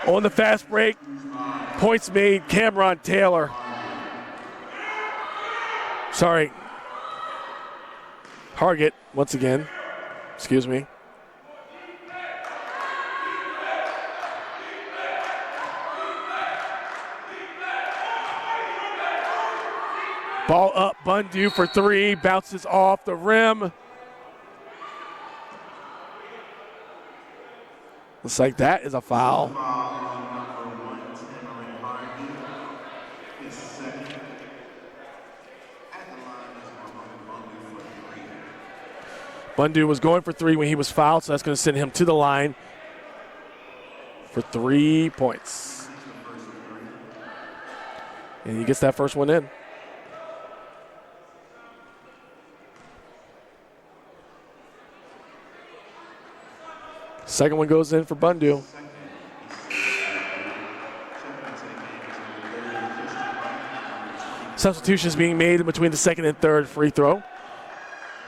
On the fast break, points made, Cameron Taylor. Sorry. target once again. Excuse me. Ball up, Bundu for three, bounces off the rim. Looks like that is a foul. Bundu was going for three when he was fouled, so that's going to send him to the line for 3 points. And he gets that first one in. Second one goes in for Bundu. Substitutions being made in between the second and third free throw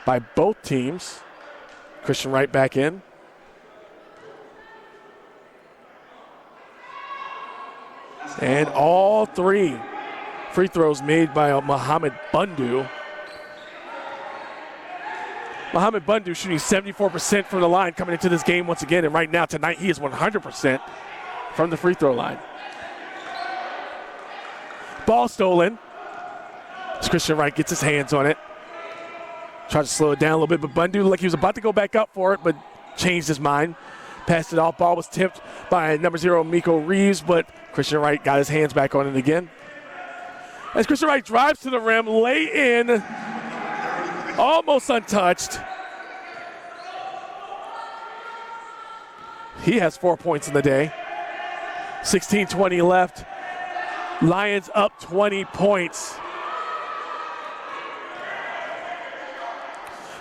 by both teams. Christian Wright back in. And all three free throws made by Mohamed Bundu. Mohamed Bundu shooting 74% from the line coming into this game once again. And right now, tonight, he is 100% from the free throw line. Ball stolen. As Christian Wright gets his hands on it. Tried to slow it down a little bit, but Bundu looked like he was about to go back up for it, but changed his mind. Passed it off. Ball was tipped by number 0, Miko Reeves, but Christian Wright got his hands back on it again. As Christian Wright drives to the rim, lay in, almost untouched. He has 4 points in the day. 16:20 left. Lions up 20 points.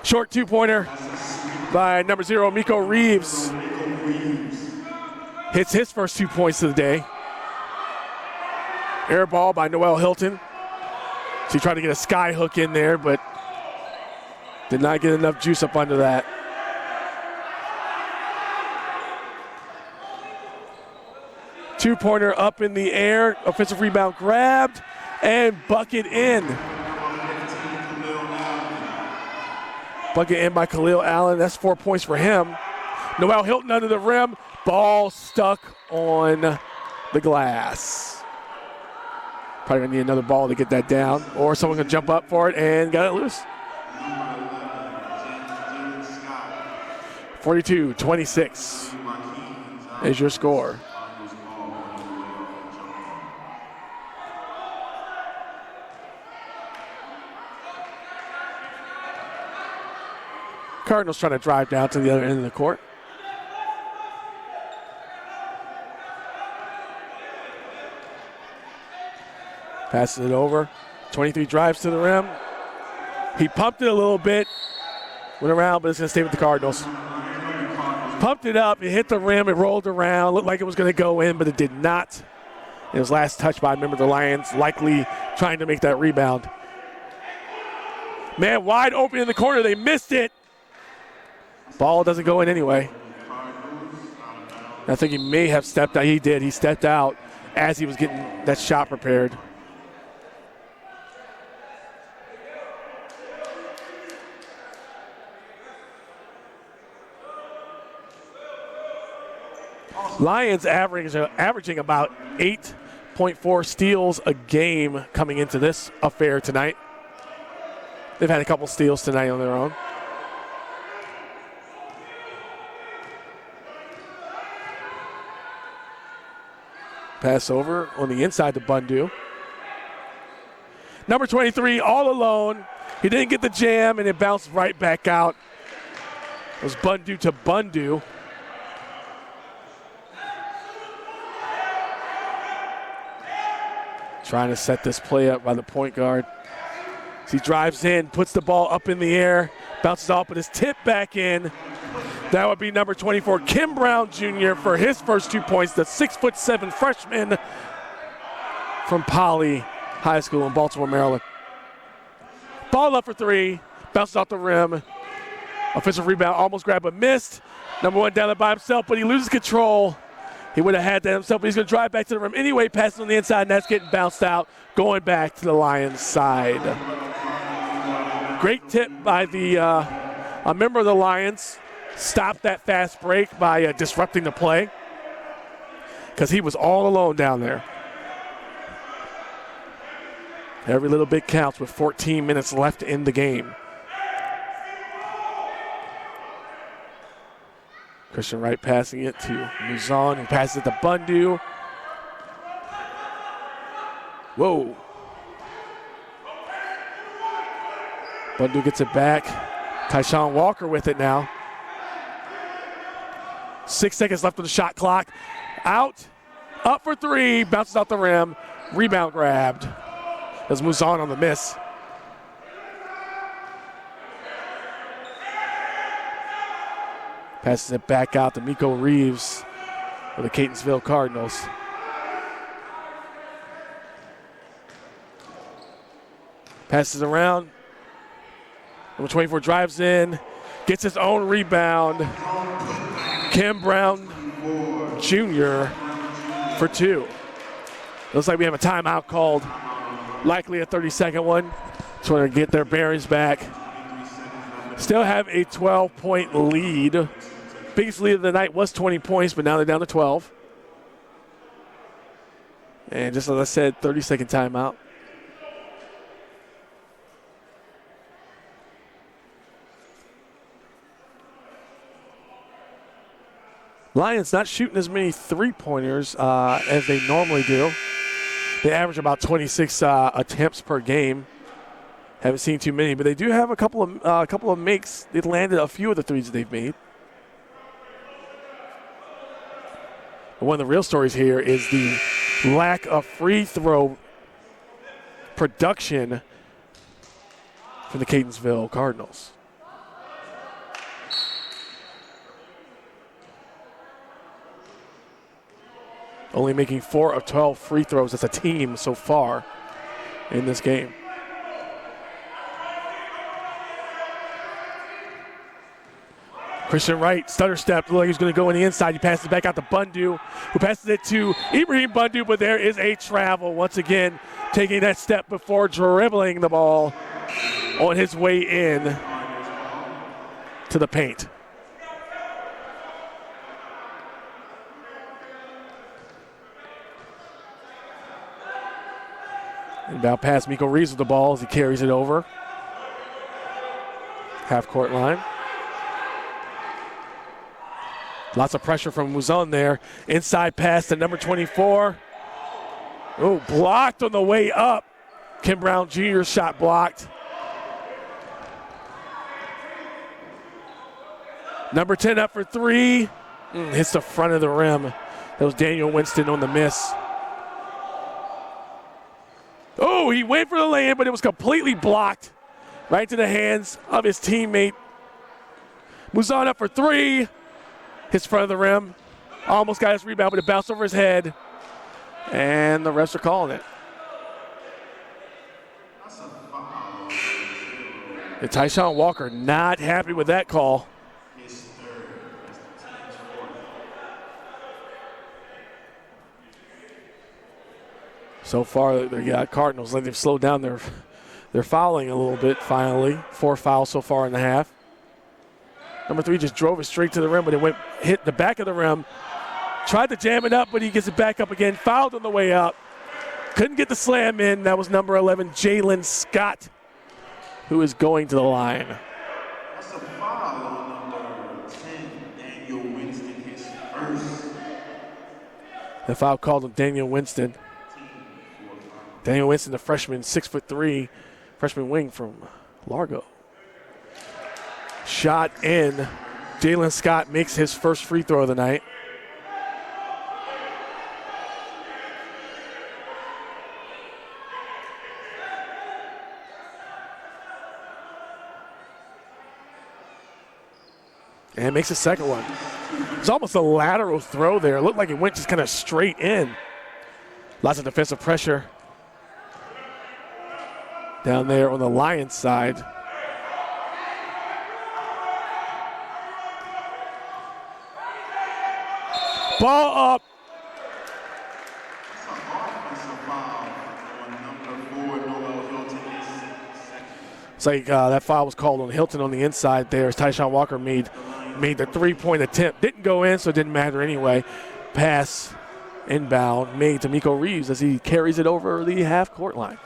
Short two-pointer by number 0, Miko Reeves. Hits his first 2 points of the day. Air ball by Noel Hilton. She tried to get a sky hook in there, but did not get enough juice up under that. Two-pointer up in the air. Offensive rebound grabbed and bucket in. Bucket in by Khalil Allen. That's 4 points for him. Noel Hilton under the rim. Ball stuck on the glass. Probably going to need another ball to get that down. Or someone can jump up for it and got it loose. 42-26 is your score. Cardinals trying to drive down to the other end of the court. Passes it over. 23 drives to the rim. He pumped it a little bit. Went around, but it's going to stay with the Cardinals. Pumped it up. It hit the rim. It rolled around. Looked like it was going to go in, but it did not. It was last touched by a member of the Lions, likely trying to make that rebound. Man, wide open in the corner. They missed it. Ball doesn't go in anyway. I think he may have stepped out. He did. He stepped out as he was getting that shot prepared. Lions averaging about 8.4 steals a game coming into this affair tonight. They've had a couple steals tonight on their own. Pass over on the inside to Bundu. Number 23 all alone. He didn't get the jam and it bounced right back out. It was Bundu to Bundu. Trying to set this play up by the point guard. As he drives in, puts the ball up in the air, bounces off, but is tipped back in. That would be number 24, Kim Brown Jr. for his first 2 points, the 6'7" freshman from Poly High School in Baltimore, Maryland. Ball up for three, bounces off the rim. Offensive rebound, almost grabbed but missed. Number 1 down there by himself, but he loses control. He would have had that himself, but he's going to drive back to the rim anyway, passes on the inside, and that's getting bounced out, going back to the Lions' side. Great tip by the A member of the Lions stopped that fast break by disrupting the play because he was all alone down there. Every little bit counts with 14 minutes left in the game. Christian Wright passing it to Muzon, who passes it to Bundu. Whoa. Bundu gets it back. Tyshawn Walker with it now. 6 seconds left on the shot clock. Out. Up for three. Bounces out the rim. Rebound grabbed. As Muzon on the miss. Passes it back out to Miko Reeves for the Catonsville Cardinals. Passes around. Number 24 drives in, gets his own rebound. Kim Brown Jr. for two. Looks like we have a timeout called. Likely a 30-second one. Just want to get their bearings back. Still have a 12-point lead. Biggest lead of the night was 20 points, but now they're down to 12. And just as I said, 30-second timeout. Lions not shooting as many three-pointers as they normally do. They average about 26 attempts per game. Haven't seen too many, but they do have a couple of makes. They've landed a few of the threes that they've made. But one of the real stories here is the lack of free throw production for the Catonsville Cardinals. Only making 4 of 12 free throws as a team so far in this game. Christian Wright, stutter step, looked like he's going to go in the inside. He passes it back out to Bundu, who passes it to Ibrahim Bundu, but there is a travel. Once again, taking that step before dribbling the ball on his way in to the paint. And now past Miko Reeves with the ball as he carries it over. Half-court line. Lots of pressure from Muzon there. Inside pass to number 24. Oh, blocked on the way up. Kim Brown Jr. shot blocked. Number 10 up for three. Hits the front of the rim. That was Daniel Winston on the miss. Oh, he went for the lay-in, but it was completely blocked. Right to the hands of his teammate. Muzon up for three. Hits front of the rim. Almost got his rebound, but it bounced over his head. And the refs are calling it. And Tyshawn Walker not happy with that call. So far, the Cardinals, they've slowed down their fouling a little bit finally. 4 fouls so far in the half. Number 3 just drove it straight to the rim, but it hit the back of the rim. Tried to jam it up, but he gets it back up again. Fouled on the way up. Couldn't get the slam in. That was number 11, Jalen Scott, who is going to the line. That's a foul on number 10, Daniel Winston, his first. The foul called on Daniel Winston. Daniel Winston, the freshman, 6'3", freshman wing from Largo. Shot in. Jalen Scott makes his first free throw of the night. And makes a second one. It's almost a lateral throw there. It looked like it went just kind of straight in. Lots of defensive pressure down there on the Lions side. Ball up. It's like that foul was called on Hilton on the inside there as Tyshawn Walker made the three-point attempt. Didn't go in, so it didn't matter anyway. Pass inbound made to Miko Reeves as he carries it over the half-court line.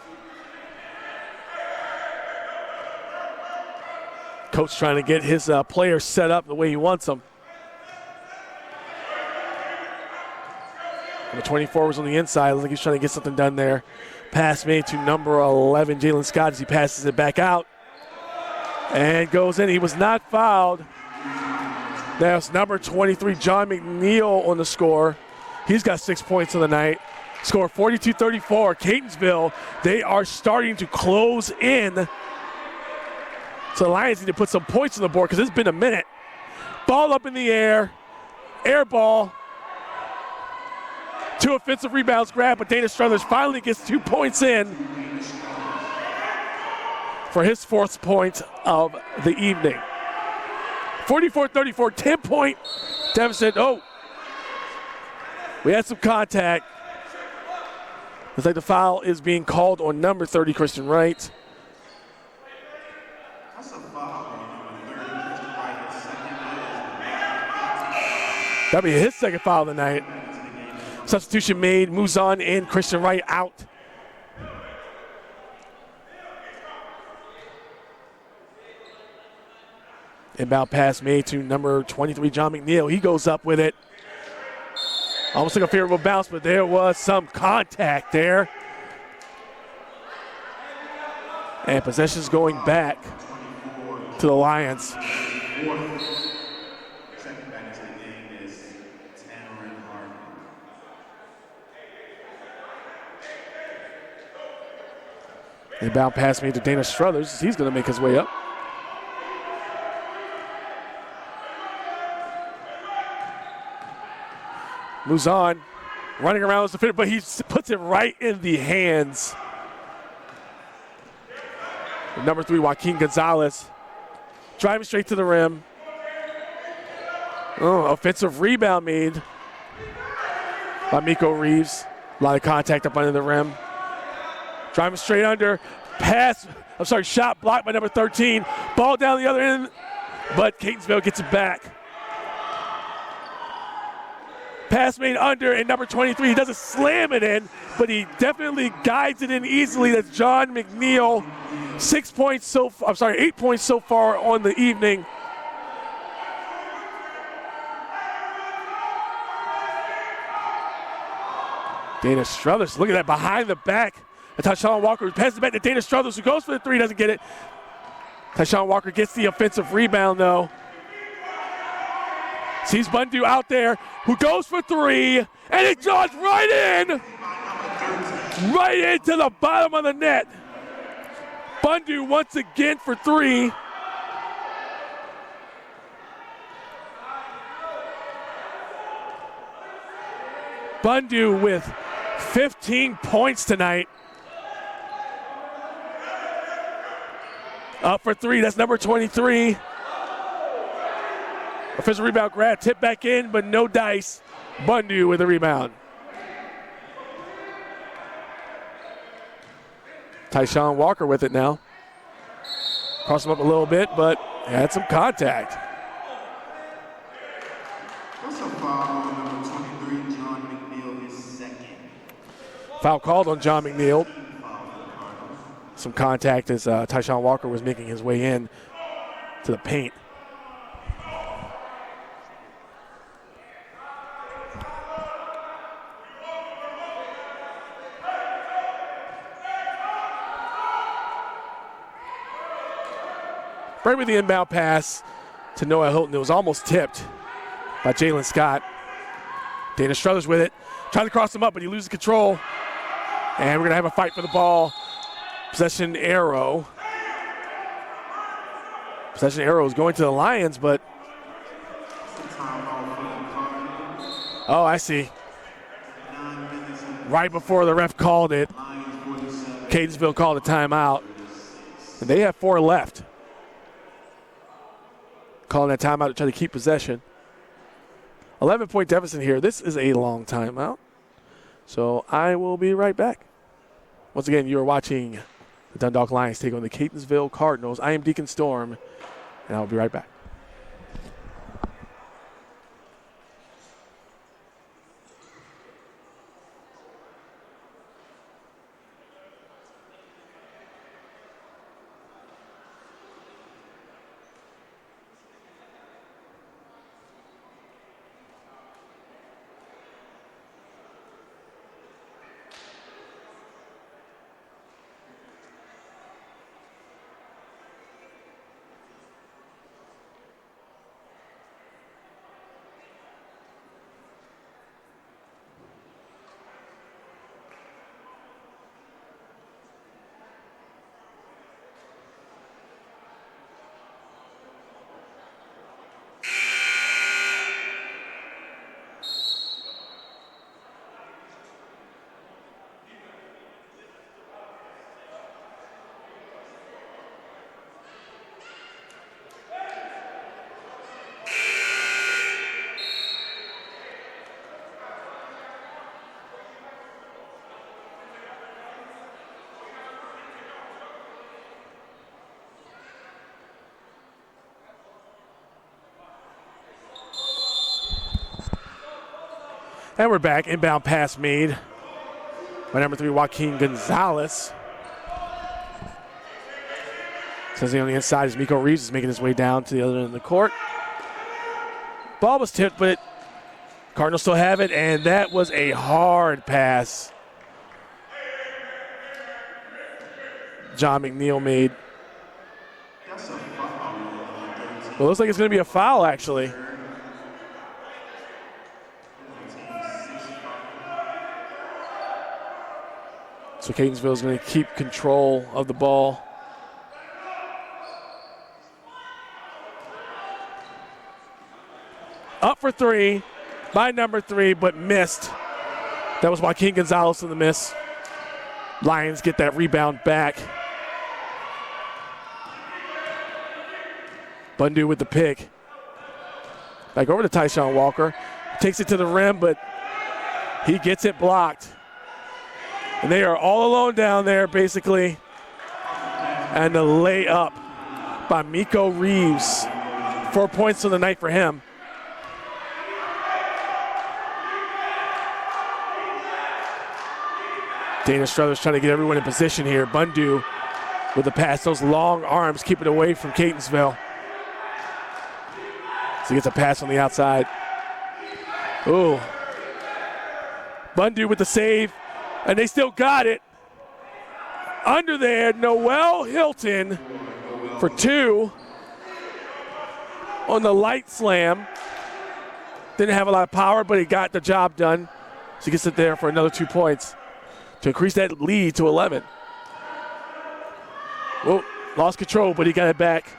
Coach trying to get his players set up the way he wants them. The 24 was on the inside. Looks like he's trying to get something done there. Pass made to number 11, Jalen Scott, as he passes it back out. And goes in. He was not fouled. That's number 23, John McNeil, on the score. He's got 6 points on the night. Score 42-34. Catonsville, they are starting to close in. So the Lions need to put some points on the board because it's been a minute. Ball up in the air. Air ball. 2 offensive rebounds grabbed, but Dana Struthers finally gets 2 points in for his 4th point of the evening. 44-34, 10-point deficit. Oh, we had some contact. Looks like the foul is being called on number 30, Christian Wright. That'll be his second foul of the night. Substitution made, Muzan and Christian Wright out. Inbound pass made to number 23, John McNeil. He goes up with it. Almost like a favorable bounce, but there was some contact there. And possession's going back to the Lions. Inbound pass made to Dana Struthers. He's going to make his way up. Moves on, running around as the defender, but he puts it right in the hands of number 3, Joaquin Gonzalez. Driving straight to the rim. Oh, offensive rebound made by Miko Reeves. A lot of contact up under the rim. Driving straight under, shot blocked by number 13. Ball down the other end, but Catonsville gets it back. Pass made under, and number 23, he doesn't slam it in, but he definitely guides it in easily. That's John McNeil. 8 points so far on the evening. Dana Struthers, look at that behind the back. Tyshawn Walker passes it back to Dana Struthers, who goes for the 3, doesn't get it. Tyshawn Walker gets the offensive rebound, though. Sees Bundu out there, who goes for 3, and it draws right into the bottom of the net. Bundu once again for 3. Bundu with 15 points tonight. Up for 3, that's number 23. Offensive rebound grab, tip back in, but no dice. Bundu with a rebound. Tyshawn Walker with it now. Cross him up a little bit, but had some contact. That's a foul on number 23, John McNeil, his 2nd. Foul called on John McNeil. Some contact as Tyshawn Walker was making his way in to the paint. Right with the inbound pass to Noah Hilton. It was almost tipped by Jalen Scott. Dana Struthers with it. Trying to cross him up, but he loses control. And we're going to have a fight for the ball. Possession arrow. Possession arrow is going to the Lions, but. Oh, I see. Right before the ref called it, Catonsville called a timeout. And they have 4 left. Calling that timeout to try to keep possession. 11-point deficit here. This is a long timeout. So I will be right back. Once again, you are watching The Dundalk Lions take on the Catonsville Cardinals. I am Deacon Storm, and I'll be right back. And we're back. Inbound pass made by number 3, Joaquin Gonzalez. Says on the inside is Miko Reeves is making his way down to the other end of the court. Ball was tipped, but Cardinals still have it, and that was a hard pass. John McNeil made. Well, it looks like it's going to be a foul, actually. So Catonsville is going to keep control of the ball. Up for 3 by number 3, but missed. That was Joaquin Gonzalez in the miss. Lions get that rebound back. Bundu with the pick. Back over to Tyshawn Walker. Takes it to the rim, but he gets it blocked. And they are all alone down there, basically. And the layup by Miko Reeves. 4 points on the night for him. Dana Struthers trying to get everyone in position here. Bundu with the pass. Those long arms keep it away from Catonsville. So he gets a pass on the outside. Ooh. Bundu with the save. And they still got it. Under there, Noel Hilton for 2 on the light slam. Didn't have a lot of power, but he got the job done. So he gets it there for another 2 points to increase that lead to 11. Whoa, lost control, but he got it back.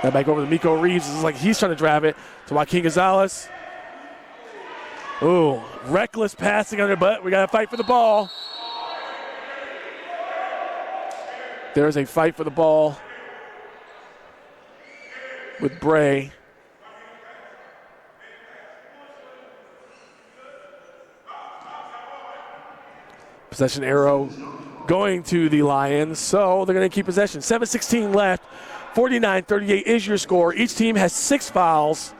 Got back over to Miko Reeves. It's like he's trying to drive it to Joaquin Gonzalez. Ooh, reckless passing under, but we got to fight for the ball. There's a fight for the ball with Bray. Possession arrow going to the Lions, so they're going to keep possession. 7:16 left, 49-38 is your score. Each team has 6 fouls.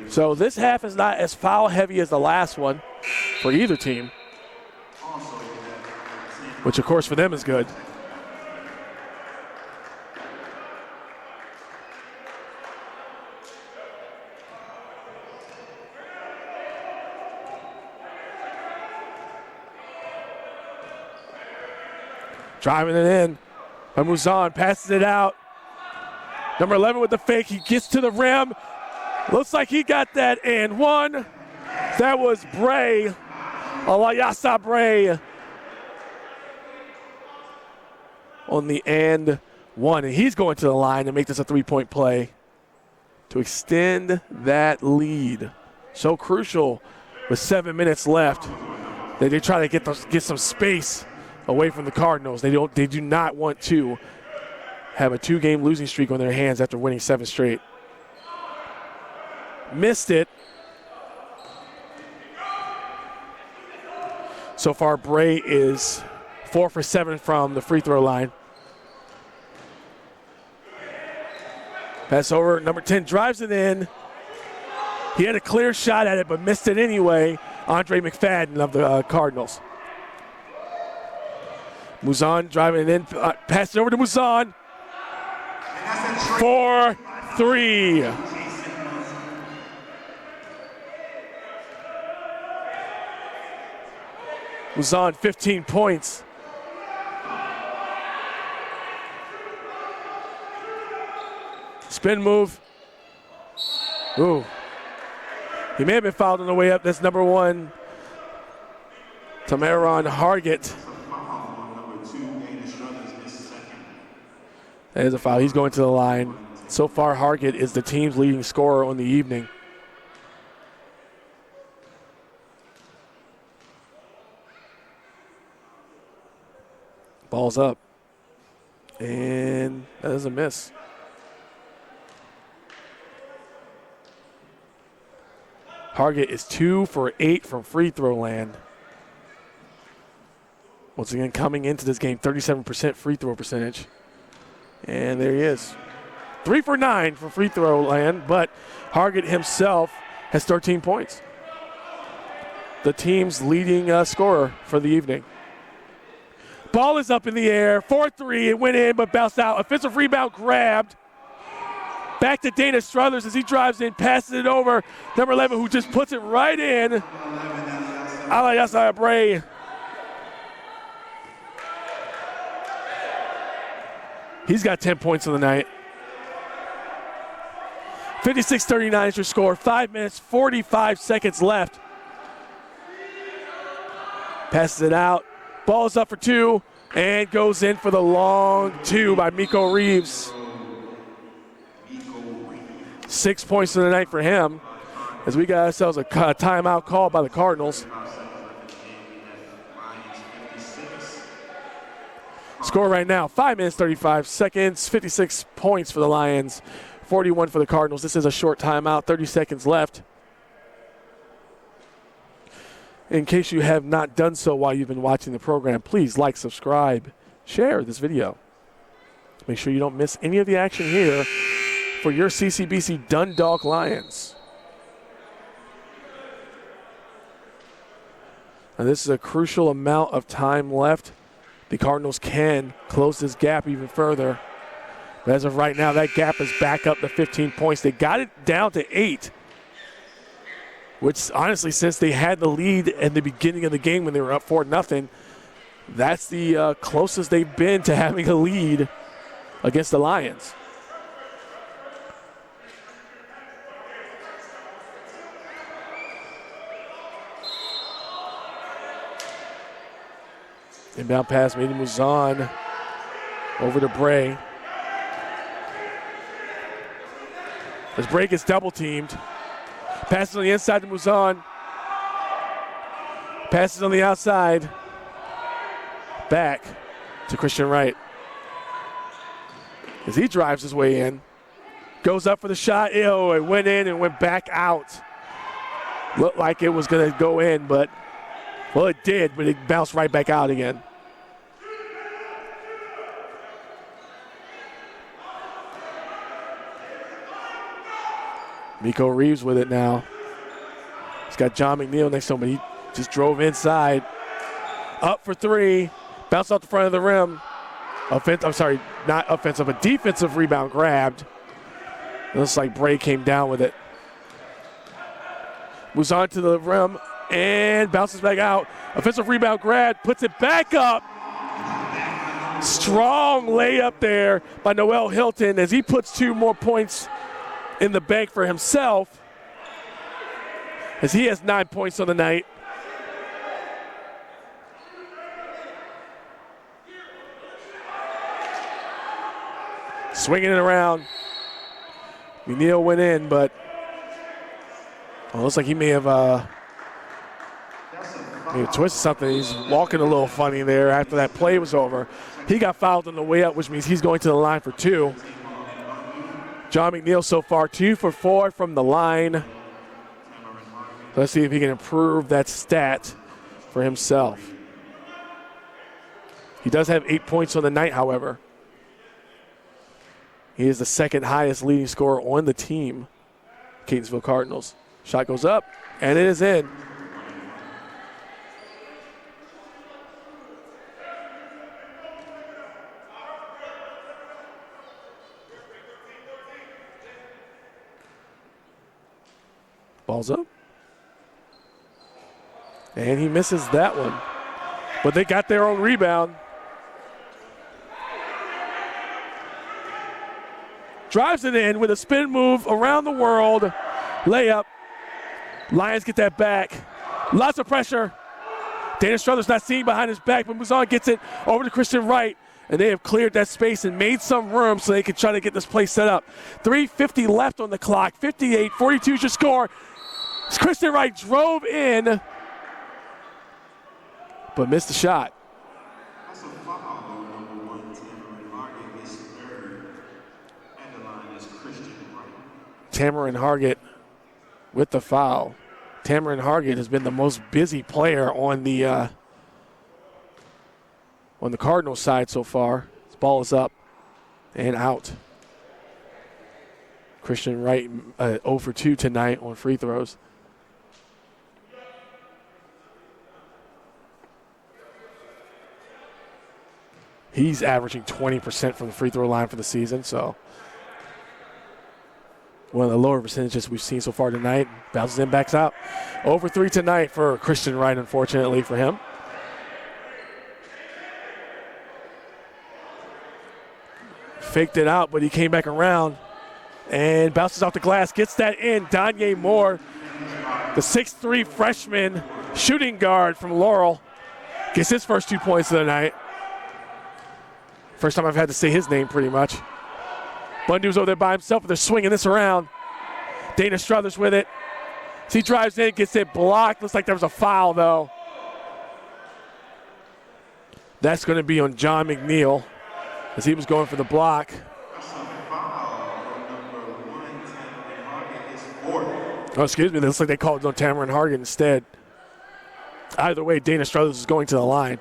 So this half is not as foul heavy as the last one for either team, which of course for them is good. Driving it in by Muzan, passes it out. Number 11 with the fake, he gets to the rim. Looks like he got that and one. That was Bray, Alayasa Bray on the and one. And he's going to the line to make this a 3-point play to extend that lead. So crucial with 7 minutes left that they try to get some space away from the Cardinals. They do not want to have a 2-game losing streak on their hands after winning 7 straight. Missed it. So far, Bray is 4 for 7 from the free throw line. Pass over, number 10 drives it in. He had a clear shot at it, but missed it anyway. Andre McFadden of the Cardinals. Muzan driving it in, pass it over to Muzan. For 3. Muzan, 15 points. Spin move. Ooh. He may have been fouled on the way up. That's number 1. Tamaron Hargett. That is a foul. He's going to the line. So far, Hargett is the team's leading scorer on the evening. Ball's up. And that is a miss. Hargett is 2 for 8 from free throw land. Once again, coming into this game, 37% free throw percentage. And there he is. 3 for 9 from free throw land, but Hargett himself has 13 points. The team's leading scorer for the evening. Ball is up in the air, 4-3, it went in but bounced out. Offensive rebound grabbed. Back to Dana Struthers as he drives in, passes it over. Number 11 who just puts it right in. Alayasa Bray. He's got 10 points on the night. 56-39 is your score. 5 minutes, 45 seconds left. Passes it out. Ball's up for 2 and goes in for the long 2 by Miko Reeves. 6 points in the night for him as we got ourselves a timeout call by the Cardinals. Score right now, 5 minutes, 35 seconds, 56 points for the Lions, 41 for the Cardinals. This is a short timeout, 30 seconds left. In case you have not done so while you've been watching the program, please like, subscribe, share this video. Make sure you don't miss any of the action here for your CCBC Dundalk Lions. Now this is a crucial amount of time left. The Cardinals can close this gap even further. But as of right now, that gap is back up to 15 points. They got it down to 8. Which, honestly, since they had the lead in the beginning of the game when they were up 4-0, that's the closest they've been to having a lead against the Lions. Inbound pass, Mehdi Muzan over to Bray. As Bray gets double-teamed. Passes on the inside to Muzan. Passes on the outside. Back to Christian Wright. As he drives his way in. Goes up for the shot. Ew, it went in and went back out. Looked like it was going to go in, but, well, it did, but it bounced right back out again. Miko Reeves with it now. He's got John McNeil next to him, but he just drove inside. Up for 3. Bounced off the front of the rim. Not offensive, but defensive rebound grabbed. It looks like Bray came down with it. Moves on to the rim and bounces back out. Offensive rebound grab, puts it back up. Strong layup there by Noel Hilton as he puts 2 more points in the bank for himself as he has 9 points on the night. Swinging it around. McNeil went in, but it looks like he may have twisted something. He's walking a little funny there after that play was over. He got fouled on the way up, which means he's going to the line for 2. John McNeil so far 2 for 4 from the line. Let's see if he can improve that stat for himself. He does have 8 points on the night, however. He is the second highest leading scorer on the team, Catonsville Cardinals. Shot goes up, and it is in. Ball's up. And he misses that one. But they got their own rebound. Drives it in with a spin move around the world. Layup. Lions get that back. Lots of pressure. Dana Struthers not seeing behind his back, but moves on, gets it over to Christian Wright. And they have cleared that space and made some room so they can try to get this play set up. 3:50 left on the clock. 58-42 is your score. Christian Wright drove in, but missed the shot. That's a foul, number 1, Tamarin Hargett is third. And the line is Christian Wright. Tamarin Hargett with the foul. Tamarin Hargett has been the most busy player on the Cardinals side so far. This ball is up and out. Christian Wright 0 for 2 tonight on free throws. He's averaging 20% from the free throw line for the season, so one of the lower percentages we've seen so far tonight. Bounces in, backs out. 0 for 3 tonight for Christian Wright, unfortunately for him. Faked it out, but he came back around and bounces off the glass, gets that in. Danye Moore, the 6'3 freshman shooting guard from Laurel, gets his first 2 points of the night. First time I've had to say his name pretty much. Bundu's over there by himself, but they're swinging this around. Dana Struthers with it. As he drives in, gets it blocked. Looks like there was a foul, though. That's going to be on John McNeil as he was going for the block. That's a foul on number 1, Tamarin Hargett is fourth. Oh, excuse me. It looks like they called it on Tamarin Hargett instead. Either way, Dana Struthers is going to the line.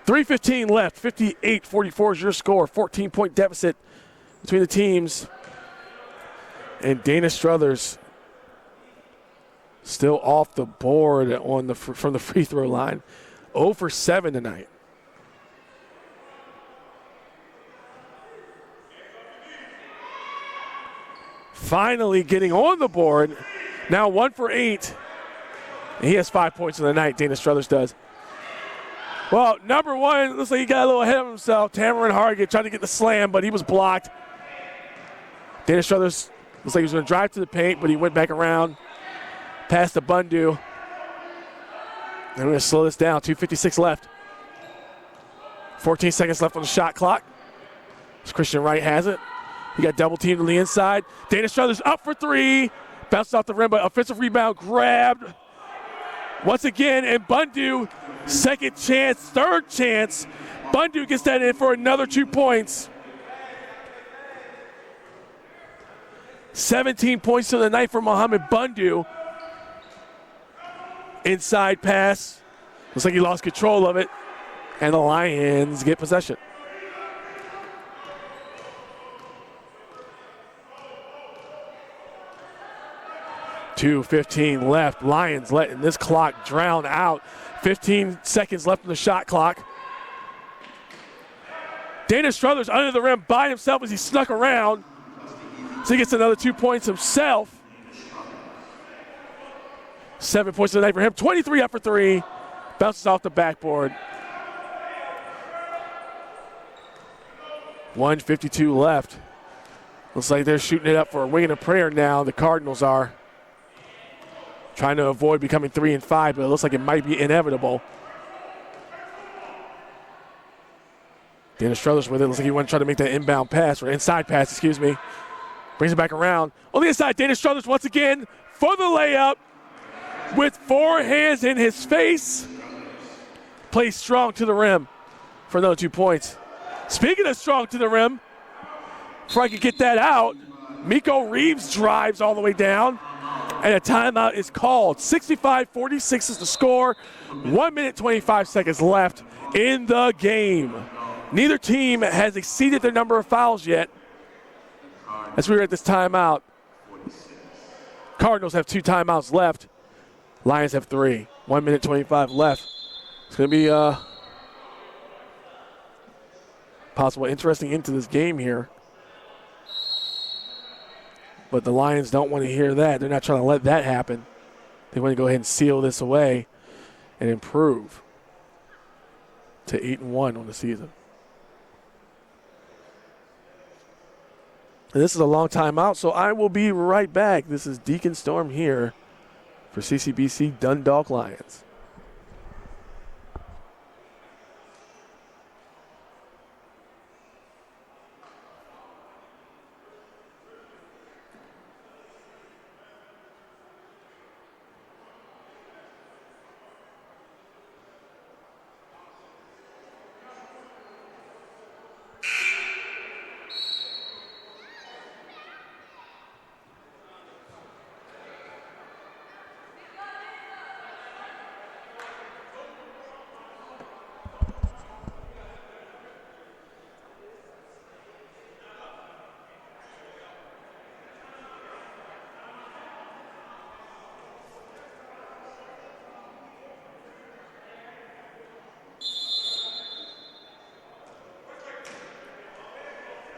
3:15 left, 58-44 is your score. 14-point deficit between the teams. And Dana Struthers still off the board on from the free throw line. 0 for 7 tonight. Finally getting on the board. Now 1 for 8. And he has 5 points in the night, Dana Struthers does. Well, number 1, looks like he got a little ahead of himself. Tamarin Hargett tried to get the slam, but he was blocked. Dana Struthers looks like he was going to drive to the paint, but he went back around, past the Bundu. And we're going to slow this down. 2:56 left. 14 seconds left on the shot clock. As Christian Wright has it. He got double teamed on the inside. Dana Struthers up for 3. Bounced off the rim, but offensive rebound grabbed once again, and Bundu, second chance, third chance. Bundu gets that in for another 2 points. 17 points to the night for Mohamed Bundu. Inside pass. Looks like he lost control of it. And the Lions get possession. .2:15 left. Lions letting this clock drown out. 15 seconds left on the shot clock. Dana Struthers under the rim by himself as he snuck around. So he gets another 2 points himself. 7 points tonight for him. 23 up for 3. Bounces off the backboard. 1:52 left. Looks like they're shooting it up for a wing and a prayer now. The Cardinals are trying to avoid becoming 3-5, but it looks like it might be inevitable. Dana Struthers with it. Looks like he went to try to make that inbound pass, or inside pass, excuse me. Brings it back around. On the inside, Dana Struthers once again for the layup with 4 hands in his face. Plays strong to the rim for another 2 points. Speaking of strong to the rim, before I could get that out, Miko Reeves drives all the way down And a timeout is called. 65-46 is the score. 1 minute, 25 seconds left in the game. Neither team has exceeded their number of fouls yet. As we're at this timeout, Cardinals have 2 timeouts left. Lions have 3. 1 minute, 25 left. It's going to be possible interesting into this game here. But the Lions don't want to hear that. They're not trying to let that happen. They want to go ahead and seal this away and improve to 8-1 on the season. And this is a long time out, so I will be right back. This is Deacon Storm here for CCBC Dundalk Lions.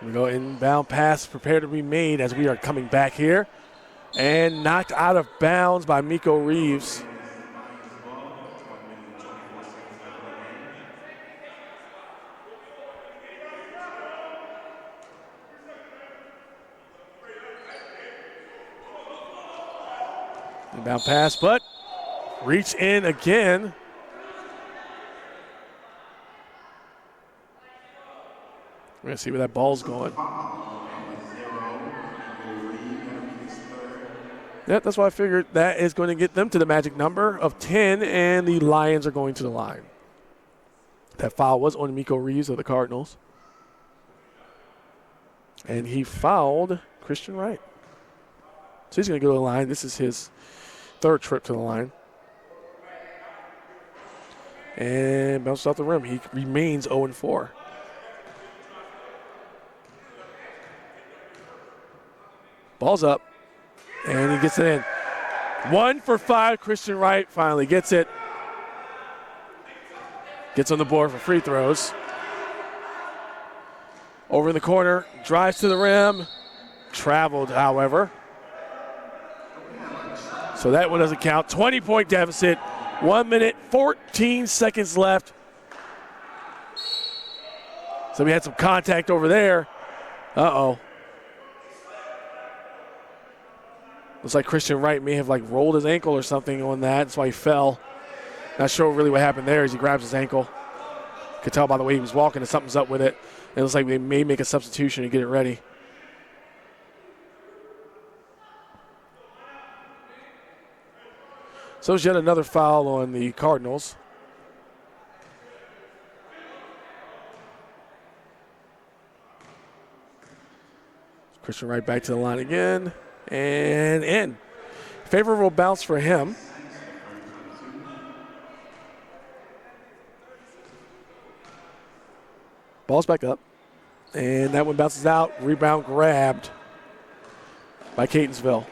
We go inbound pass prepared to be made as we are coming back here. And knocked out of bounds by Miko Reeves. Inbound pass, but reach in again. We're going to see where that ball's going. Yep, that's why I figured that is going to get them to the magic number of 10, and the Lions are going to the line. That foul was on Miko Reeves of the Cardinals. And he fouled Christian Wright. So he's going to go to the line. This is his 3rd trip to the line. And bounces off the rim. He remains 0-4. Ball's up, and he gets it in. 1 for 5, Christian Wright finally gets it. Gets on the board for free throws. Over in the corner, drives to the rim. Traveled, however. So that one doesn't count. 20-point deficit. 1 minute, 14 seconds left. So we had some contact over there. Uh-oh. Looks like Christian Wright may have rolled his ankle or something on that. That's why he fell. Not sure really what happened there as he grabs his ankle. Could tell by the way he was walking that something's up with it. It looks like they may make a substitution to get it ready. So there's yet another foul on the Cardinals. Christian Wright back to the line again. And in. Favorable bounce for him. Ball's back up. And that one bounces out. Rebound grabbed by Catonsville.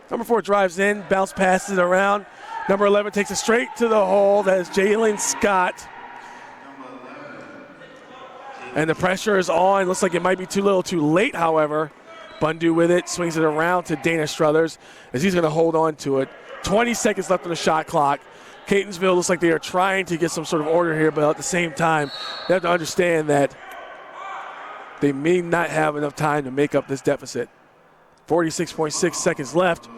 Number 4 drives in. Bounce passes it around. Number 11 takes it straight to the hole. That is Jalen Scott. And the pressure is on. Looks like it might be too little too late, however. Bundu with it, swings it around to Dana Struthers as he's going to hold on to it. 20 seconds left on the shot clock. Catonsville looks like they are trying to get some sort of order here, but at the same time, they have to understand that they may not have enough time to make up this deficit. 46.6 seconds left.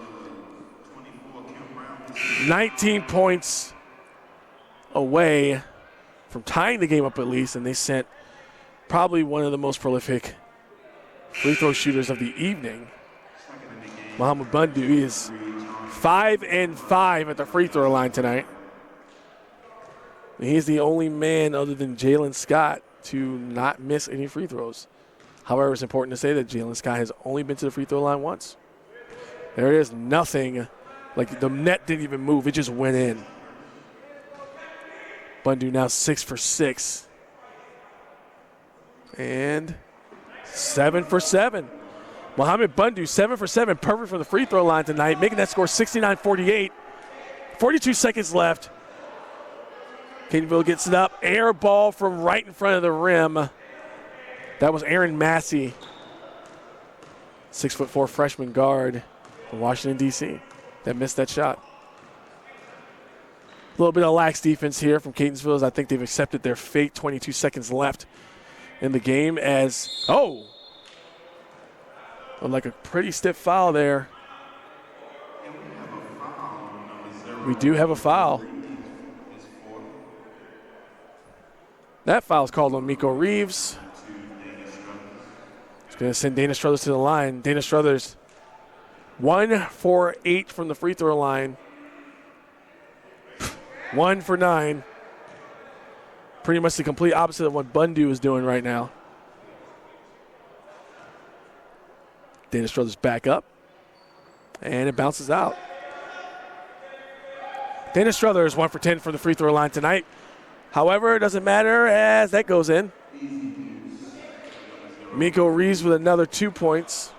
19 points away from tying the game up at least, and they sent probably one of the most prolific free throw shooters of the evening. Muhammad Bundu is 5-5 at the free throw line tonight. He's the only man other than Jalen Scott to not miss any free throws. However, it's important to say that Jalen Scott has only been to the free throw line once. There it is, nothing. Like the net didn't even move, it just went in. Bundu now 6 for 6. And 7 for 7. Mohamed Bundu, 7 for 7, perfect from the free throw line tonight, making that score 69-48. 42 seconds left. Catonsville gets it up. Air ball from right in front of the rim. That was Aaron Massey, 6'4" freshman guard from Washington, D.C., that missed that shot. A little bit of lax defense here from Catonsville as I think they've accepted their fate. 22 seconds left in the game as, like a pretty stiff foul there. We do have a foul. That foul is called on Miko Reeves. It's going to send Dana Struthers to the line. Dana Struthers, 1 for 8 from the free throw line. 1 for 9. Pretty much the complete opposite of what Bundu is doing right now. Dana Struthers back up. And it bounces out. Dana Struthers 1 for 10 from the free throw line tonight. However, it doesn't matter as that goes in. Miko Reeves with another 2 points.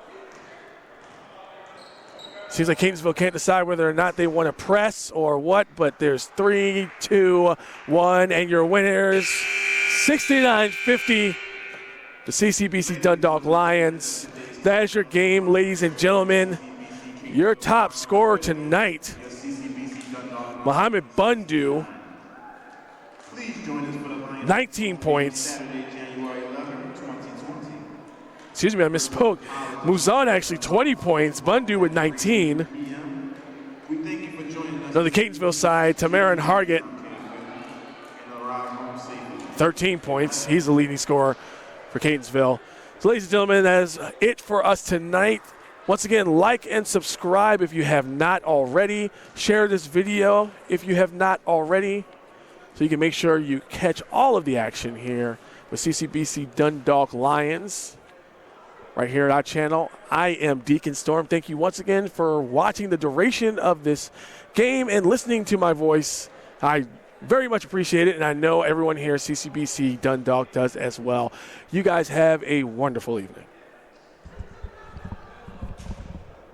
Seems like Catonsville can't decide whether or not they want to press or what, but there's 3, 2, 1, and your winners, 69-50, the CCBC Dundalk Lions. That is your game, ladies and gentlemen. Your top scorer tonight, Mohamed Bundu, 19 points. Excuse me, I misspoke. Muzan actually 20 points. Bundu with 19. On the Catonsville side, Tamara and Hargett, 13 points. He's the leading scorer for Catonsville. So, ladies and gentlemen, that is it for us tonight. Once again, like and subscribe if you have not already. Share this video if you have not already, so you can make sure you catch all of the action here with CCBC Dundalk Lions right here at our channel. I am Deacon Storm. Thank you once again for watching the duration of this game and listening to my voice. I very much appreciate it, and I know everyone here at CCBC Dundalk does as well. You guys have a wonderful evening.